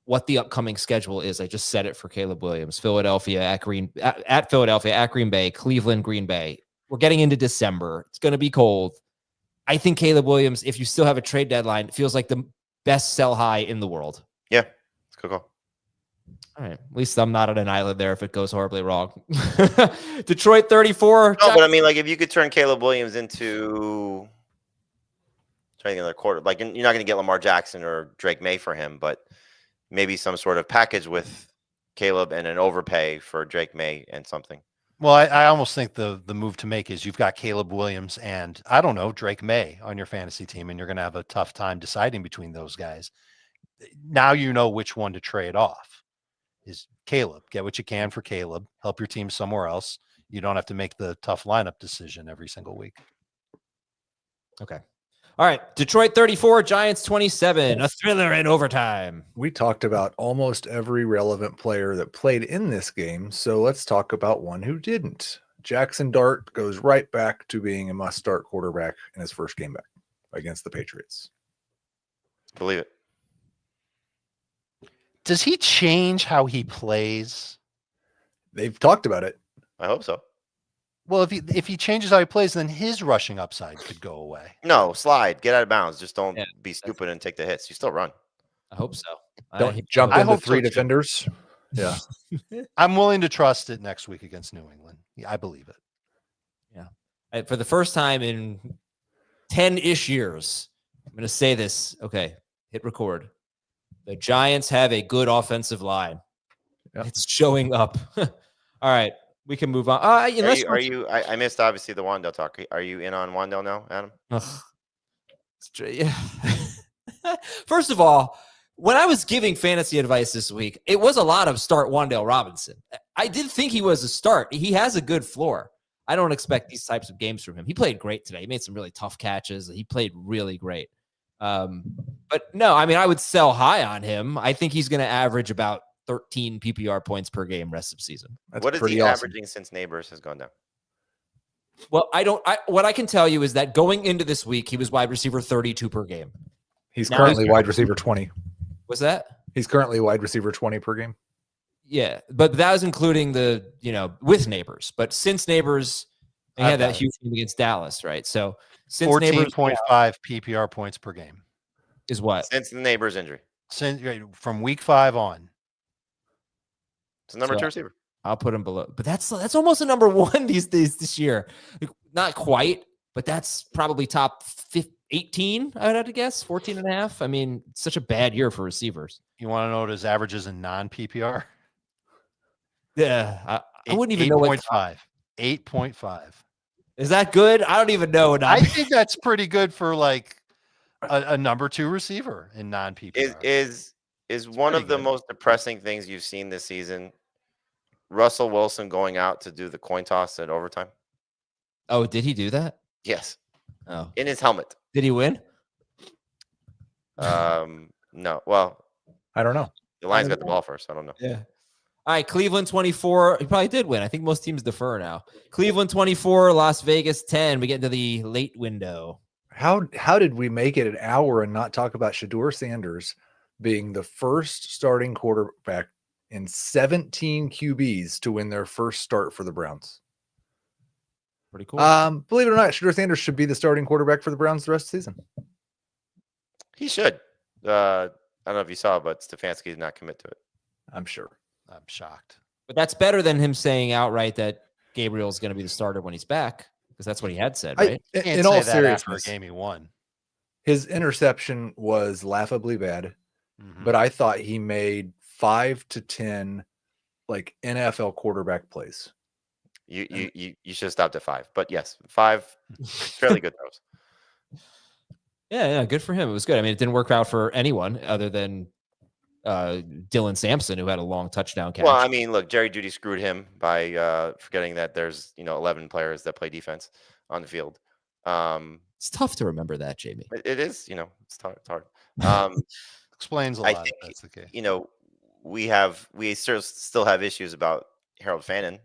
what the upcoming schedule is, I just said it for Caleb Williams, Philadelphia at Philadelphia, at Green Bay, Cleveland, Green Bay. We're getting into December. It's going to be cold. I think Caleb Williams, if you still have a trade deadline, feels like the best sell high in the world. Yeah, it's a good call. All right. At least I'm not on an island there if it goes horribly wrong. Detroit 34. No, but I mean, like, if you could turn Caleb Williams into another quarter, like, you're not going to get Lamar Jackson or Drake May for him, but maybe some sort of package with Caleb and an overpay for Drake May and something. Well, I almost think the move to make is you've got Caleb Williams and, I don't know, Drake May on your fantasy team, and you're going to have a tough time deciding between those guys. Now you know which one to trade off. Is Caleb. Get what you can for Caleb. Help your team somewhere else. You don't have to make the tough lineup decision every single week. Okay. All right. Detroit 34, Giants 27. A thriller in overtime. We talked about almost every relevant player that played in this game, so let's talk about one who didn't. Jackson Dart goes right back to being a must-start quarterback in his first game back against the Patriots. Believe it. Does he change how he plays? They've talked about it. I hope so. Well, if he changes how he plays, then his rushing upside could go away. No, slide. Get out of bounds. Just don't be stupid and take the hits. You still run. I hope so. Don't jump I into hope 3 so, too. defenders. Yeah. I'm willing to trust it next week against New England. Yeah, I believe it. Yeah. For the first time in 10-ish years, I'm going to say this. Okay. Hit record. The Giants have a good offensive line. Yep. It's showing up. All right. We can move on. Are you? I missed obviously the Wan'Dale talk. Are you in on Wan'Dale now, Adam? Yeah. First of all, when I was giving fantasy advice this week, it was a lot of start Wan'Dale Robinson. I did think he was a start. He has a good floor. I don't expect these types of games from him. He played great today. He made some really tough catches. He played really great. But no, I mean, I would sell high on him. I think he's going to average about 13 PPR points per game rest of season. What is he averaging since Neighbors has gone down? Well, what I can tell you is that going into this week, he was wide receiver 32 per game. He's currently wide receiver 20. What's that? He's currently wide receiver 20 per game. Yeah, but that was including with Neighbors. But since Neighbors, they had that huge game against Dallas, right? So since 14.5 PPR points per game is what? Since the Neighbors injury. From week 5 on. It's a number 2 receiver. I'll put him below. But that's almost a number 1 these days this year. Not quite, but that's probably top 18, I would have to guess. 14.5. I mean, it's such a bad year for receivers. You want to know what his average is in non-PPR? Yeah, I wouldn't even know what 8.5. 8.5. is that good. I don't even know. I think that's pretty good for like a number 2 receiver in non-PPR. Is one of the most depressing things you've seen this season Russell Wilson going out to do the coin toss at overtime? Oh, did he do that? Yes. Oh, In his helmet. did he win? No. Well, I don't know. the Lions got the ball first. I don't know. Yeah. All right, Cleveland 24. He probably did win. I think most teams defer now. Cleveland 24, Las Vegas 10. We get into the late window. How did we make it an hour and not talk about Shedeur Sanders being the first starting quarterback in 17 QBs to win their first start for the Browns? Pretty cool. Believe it or not, Shedeur Sanders should be the starting quarterback for the Browns the rest of the season. He should. I don't know if you saw, but Stefanski did not commit to it. I'm sure. I'm shocked. But that's better than him saying outright that Gabriel's going to be the starter when he's back, because that's what he had said, right? In all after a seriousness, game he won. his interception was laughably bad, but I thought he made 5 to 10 like NFL quarterback plays. You should have stopped at 5. But yes, 5 fairly good throws. Yeah, good for him. It was good. I mean, it didn't work out for anyone other than Dylan Sampson, who had a long touchdown catch. Well, I mean, look, Jerry Jeudy screwed him by forgetting that there's 11 players that play defense on the field. It's tough to remember that, Jamie. It is, it's hard. Explains a I lot. think, If that's the case. we still have issues about Harold Fannin,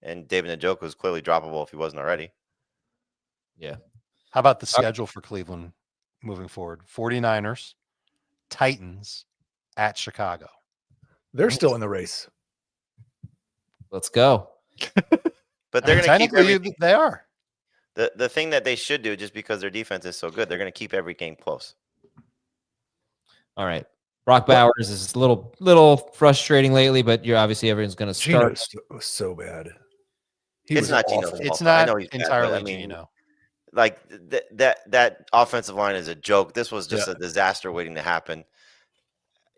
and David Njoku was clearly droppable if he wasn't already. Yeah. How about the schedule for Cleveland moving forward? 49ers, Titans, at Chicago. They're still in the race. Let's go. But they're going to keep everything. They are. The thing that they should do, just because their defense is so good, they're going to keep every game close. All right. Brock Bowers is a little frustrating lately, but everyone's going to start. Geno was so bad. It's not awful. Geno's It's fault. I know not he's bad, entirely but, I mean, Geno. like that offensive line is a joke. This was just a disaster waiting to happen.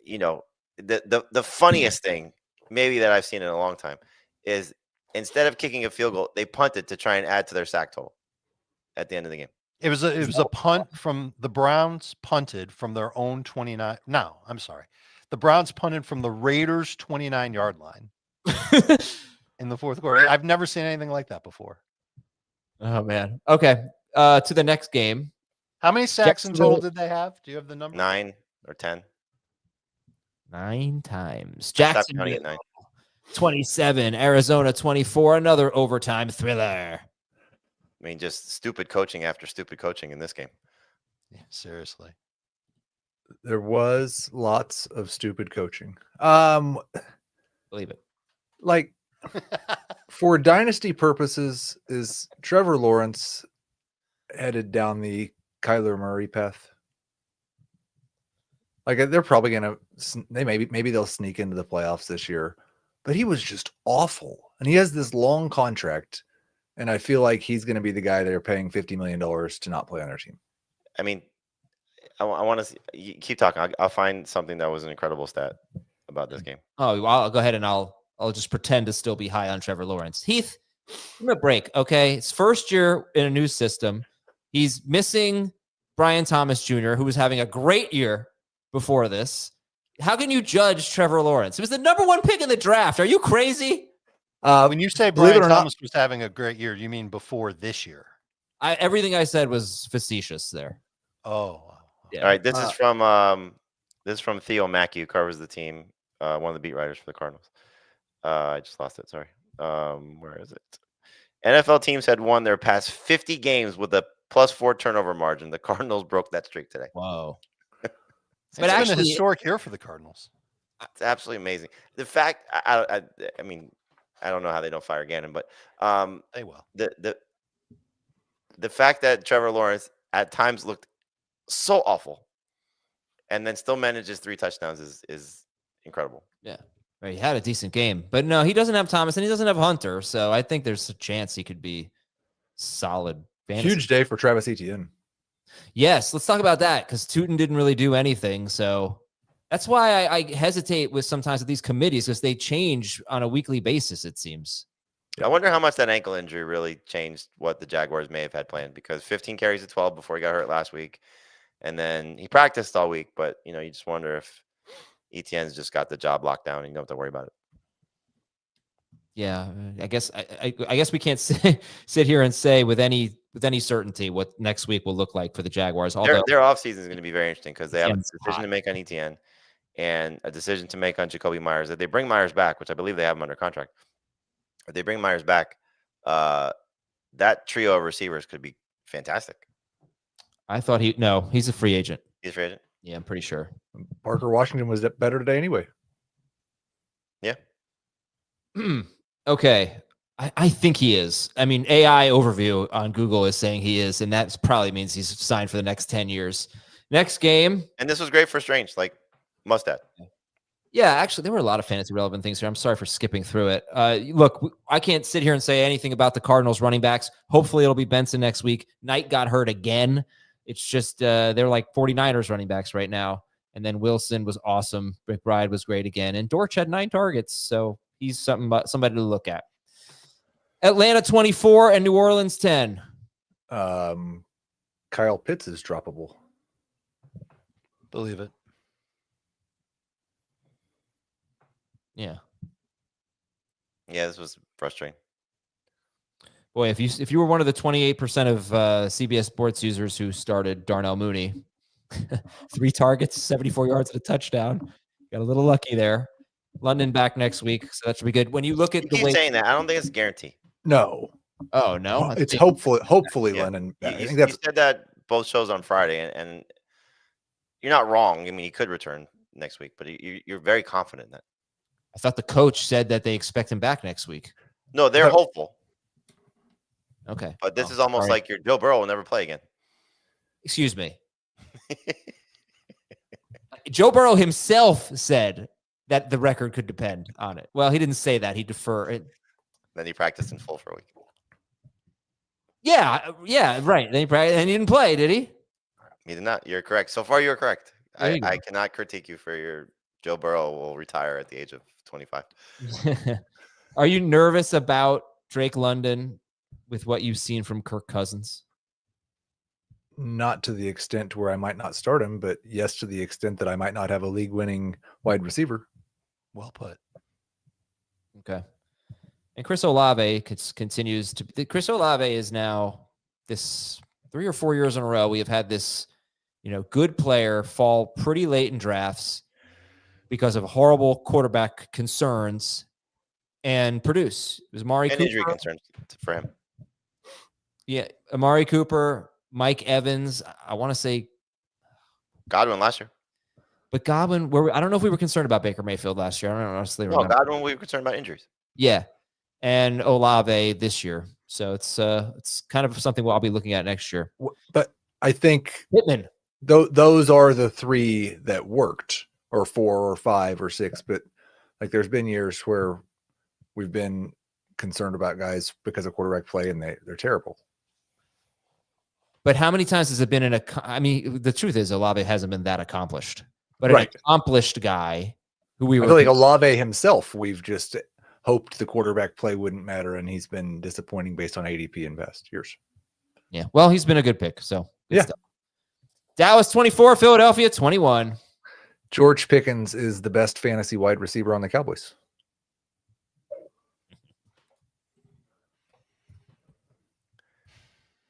The funniest thing maybe that I've seen in a long time is instead of kicking a field goal, they punted to try and add to their sack total at the end of the game. It was a punt from the Browns, punted from their own 29. No, I'm sorry. The Browns punted from the Raiders' 29-yard line in the fourth quarter. I've never seen anything like that before. Oh man. Okay. To the next game. How many sacks in total did they have? Do you have the number? 9 or 10. 9 times. Stop counting Jacksonville at 9. 27, Arizona 24, another overtime thriller. I mean, just stupid coaching after stupid coaching in this game. Yeah, seriously. There was lots of stupid coaching. Believe it. Like for dynasty purposes, is Trevor Lawrence headed down the Kyler Murray path? Like they're probably gonna maybe they'll sneak into the playoffs this year, but he was just awful, and he has this long contract, and I feel like he's going to be the guy they're paying $50 million to not play on their team. I mean, I want to keep talking. I'll find something that was an incredible stat about this game. Oh, well, I'll go ahead and I'll just pretend to still be high on Trevor Lawrence. Heath, give him a break, okay? It's first year in a new system. He's missing Brian Thomas Jr., who was having a great year before this. How can you judge Trevor Lawrence? He was the number 1 pick in the draft. Are you crazy? When you say Brian Thomas was having a great year, you mean before this year? Everything I said was facetious there. Oh, yeah. All right. This is from Theo Mackey, who covers the team, one of the beat writers for the Cardinals. I just lost it. Sorry. Where is it? NFL teams had won their past 50 games with a +4 turnover margin. The Cardinals broke that streak today. Whoa. But it's been a historic year for the Cardinals. It's absolutely amazing. The fact, I mean, I don't know how they don't fire Gannon, but they will. The fact that Trevor Lawrence at times looked so awful, and then still manages 3 touchdowns is incredible. Yeah, right, he had a decent game, but no, he doesn't have Thomas and he doesn't have Hunter, so I think there's a chance he could be solid. Fantasy. Huge day for Travis Etienne. Yes, let's talk about that because Tootin didn't really do anything. So That's why I hesitate with sometimes with these committees because they change on a weekly basis, it seems. I wonder how much that ankle injury really changed what the Jaguars may have had planned, because 15 carries to 12 before he got hurt last week. And then he practiced all week, but you just wonder if ETN's just got the job locked down and you don't have to worry about it. Yeah, I guess I guess we can't sit here and say with any certainty what next week will look like for the Jaguars. Although Their offseason is going to be very interesting because they have a ETN's decision hot. to make on ETN and a decision to make on Jacoby Myers. If they bring Myers back, which I believe they have him under contract, if they bring Myers back, that trio of receivers could be fantastic. I thought he's a free agent. He's a free agent? Yeah, I'm pretty sure. Parker Washington was better today anyway. Yeah. Okay. I think he is. I mean, AI overview on Google is saying he is, and that probably means he's signed for the next 10 years. Next game. And this was great for Strange, like Mustad. Yeah, actually, there were a lot of fantasy relevant things here. I'm sorry for skipping through it. Look, I can't sit here and say anything about the Cardinals running backs. Hopefully, it'll be Benson next week. Knight got hurt again. It's just they're like 49ers running backs right now. And then Wilson was awesome. McBride was great again. And Dortch had 9 targets, so he's somebody to look at. Atlanta 24 and New Orleans 10. Kyle Pitts is droppable. Believe it. Yeah. Yeah, this was frustrating. Boy, if you were one of the 28% of CBS Sports users who started Darnell Mooney, 3 targets, 74 yards and a touchdown, got a little lucky there. London back next week, so that should be good. When you look at You keep saying that. I don't think it's a guarantee. No. Oh no, It's hopefully Yeah. Lennon. I think You that's said that both shows on Friday, and you're not wrong. I mean, he could return next week, but you're very confident in that. I thought the coach said that they expect him back next week. No, they're hopeful. Okay, But this is almost like your Joe Burrow will never play again. excuse me. Joe Burrow himself said that the record could depend on it. Well, he didn't say that. He deferred. Then he practiced in full for a week. Yeah, right. Then he didn't play, did he? He did not. You're correct. So far, you're correct. There you I go. cannot critique you for your Joe Burrow will retire at the age of 25. Are you nervous about Drake London with what you've seen from Kirk Cousins? not to the extent where I might not start him, but yes, to the extent that I might not have a league-winning wide receiver. Well put. Okay. And Chris Olave continues to. Chris Olave is now this 3 or 4 years in a row. We have had this, good player fall pretty late in drafts because of horrible quarterback concerns and produce. It was Amari Cooper. Injury concerns for him. Yeah, Amari Cooper, Mike Evans. I want to say Godwin last year. But Godwin, I don't know if we were concerned about Baker Mayfield last year. I don't honestly No, remember. Godwin, we were concerned about injuries. Yeah, and Olave this year. So it's kind of something I'll be looking at next year. But I think Pittman. Those are the three that worked, or 4 or 5 or 6. But like, there's been years where we've been concerned about guys because of quarterback play, and they're terrible. But how many times has it been the truth is Olave hasn't been that accomplished. But Right. an accomplished guy who we I were feel like Olave himself, we've just hoped the quarterback play wouldn't matter, and he's been disappointing based on ADP in past years. Yeah. Well, he's been a good pick. So good Yeah. stuff. Dallas 24, Philadelphia 21. George Pickens is the best fantasy wide receiver on the Cowboys.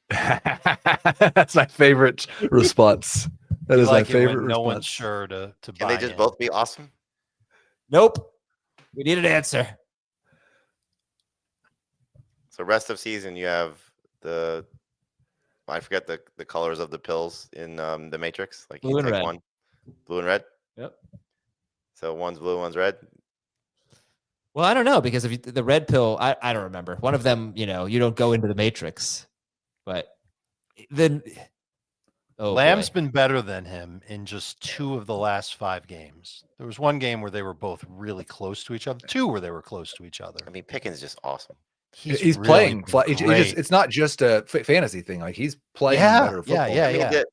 That's my favorite response. That is Like my it when favorite no response. one's sure to Can buy they just in. both be awesome? Nope. We need an answer. So rest of season, you have I forget the colors of the pills in the Matrix. Like Blue you and take red. one, blue and red. Yep. So one's blue, one's red. Well, I don't know, because if the red pill, I don't remember. One of them, you don't go into the Matrix. But then Lamb's been better than him in just 2 of the last 5 games. There was one game where they were both really close to each other. 2 where they were close to each other. I mean, Pickens is just awesome. He's really playing. been great. It's not just a fantasy thing. Like, he's playing Yeah, better football. yeah, I mean,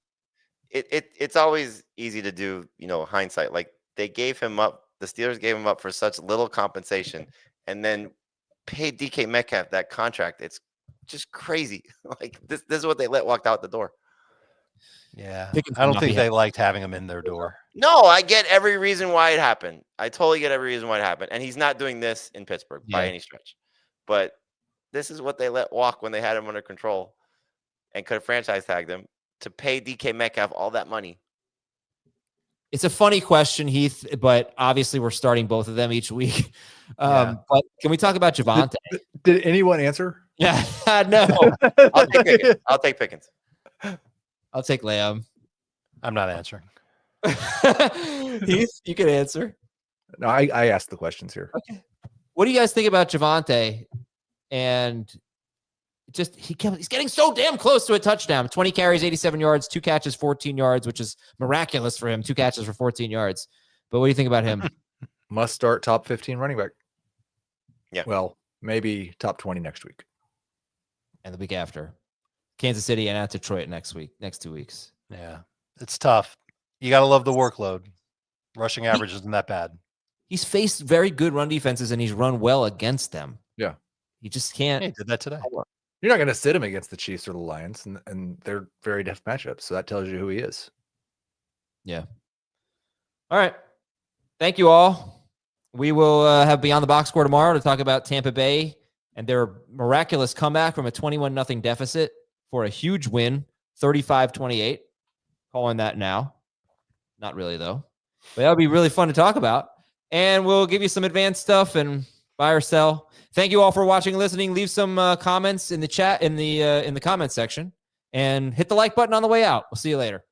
it's always easy to do, hindsight. Like they gave him up. The Steelers gave him up for such little compensation, and then paid DK Metcalf that contract. It's just crazy. Like this is what they let walked out the door. Yeah, Pickens I will don't not think be they happy. liked having him in their door. No, I get every reason why it happened. I totally get every reason why it happened, and he's not doing this in Pittsburgh by Yeah. any stretch. But this is what they let walk when they had him under control, and could have franchise tagged him to pay DK Metcalf all that money. It's a funny question, Heath, but obviously we're starting both of them each week. Yeah. But can we talk about Javonte? Did anyone answer? Yeah, no. I'll take Pickens. I'll take Pickens. I'll take Lamb. I'm not answering. Heath, you can answer. No, I asked the questions here. What do you guys think about Javonte? And just he's getting so damn close to a touchdown. 20 carries, 87 yards, 2 catches, 14 yards, which is miraculous for him. 2 catches for 14 yards. But what do you think about him? Must start top 15 running back. Yeah. Well, maybe top 20 next week. And the week after. Kansas City and at Detroit next 2 weeks. Yeah, it's tough. You got to love the workload. Rushing average isn't that bad. He's faced very good run defenses and he's run well against them. Yeah. You just Yeah, can't. he did that today. You're not going to sit him against the Chiefs or the Lions, and they're very tough matchups. So that tells you who he is. Yeah. All right. Thank you all. We will have Beyond the Box Score tomorrow to talk about Tampa Bay and their miraculous comeback from a 21-0 deficit for a huge win, 35-28. Calling that now. Not really, though. But that'll be really fun to talk about. And we'll give you some advanced stuff and buy or sell. Thank you all for watching and listening. Leave some comments in the chat, in the comments section, and hit the like button on the way out. We'll see you later.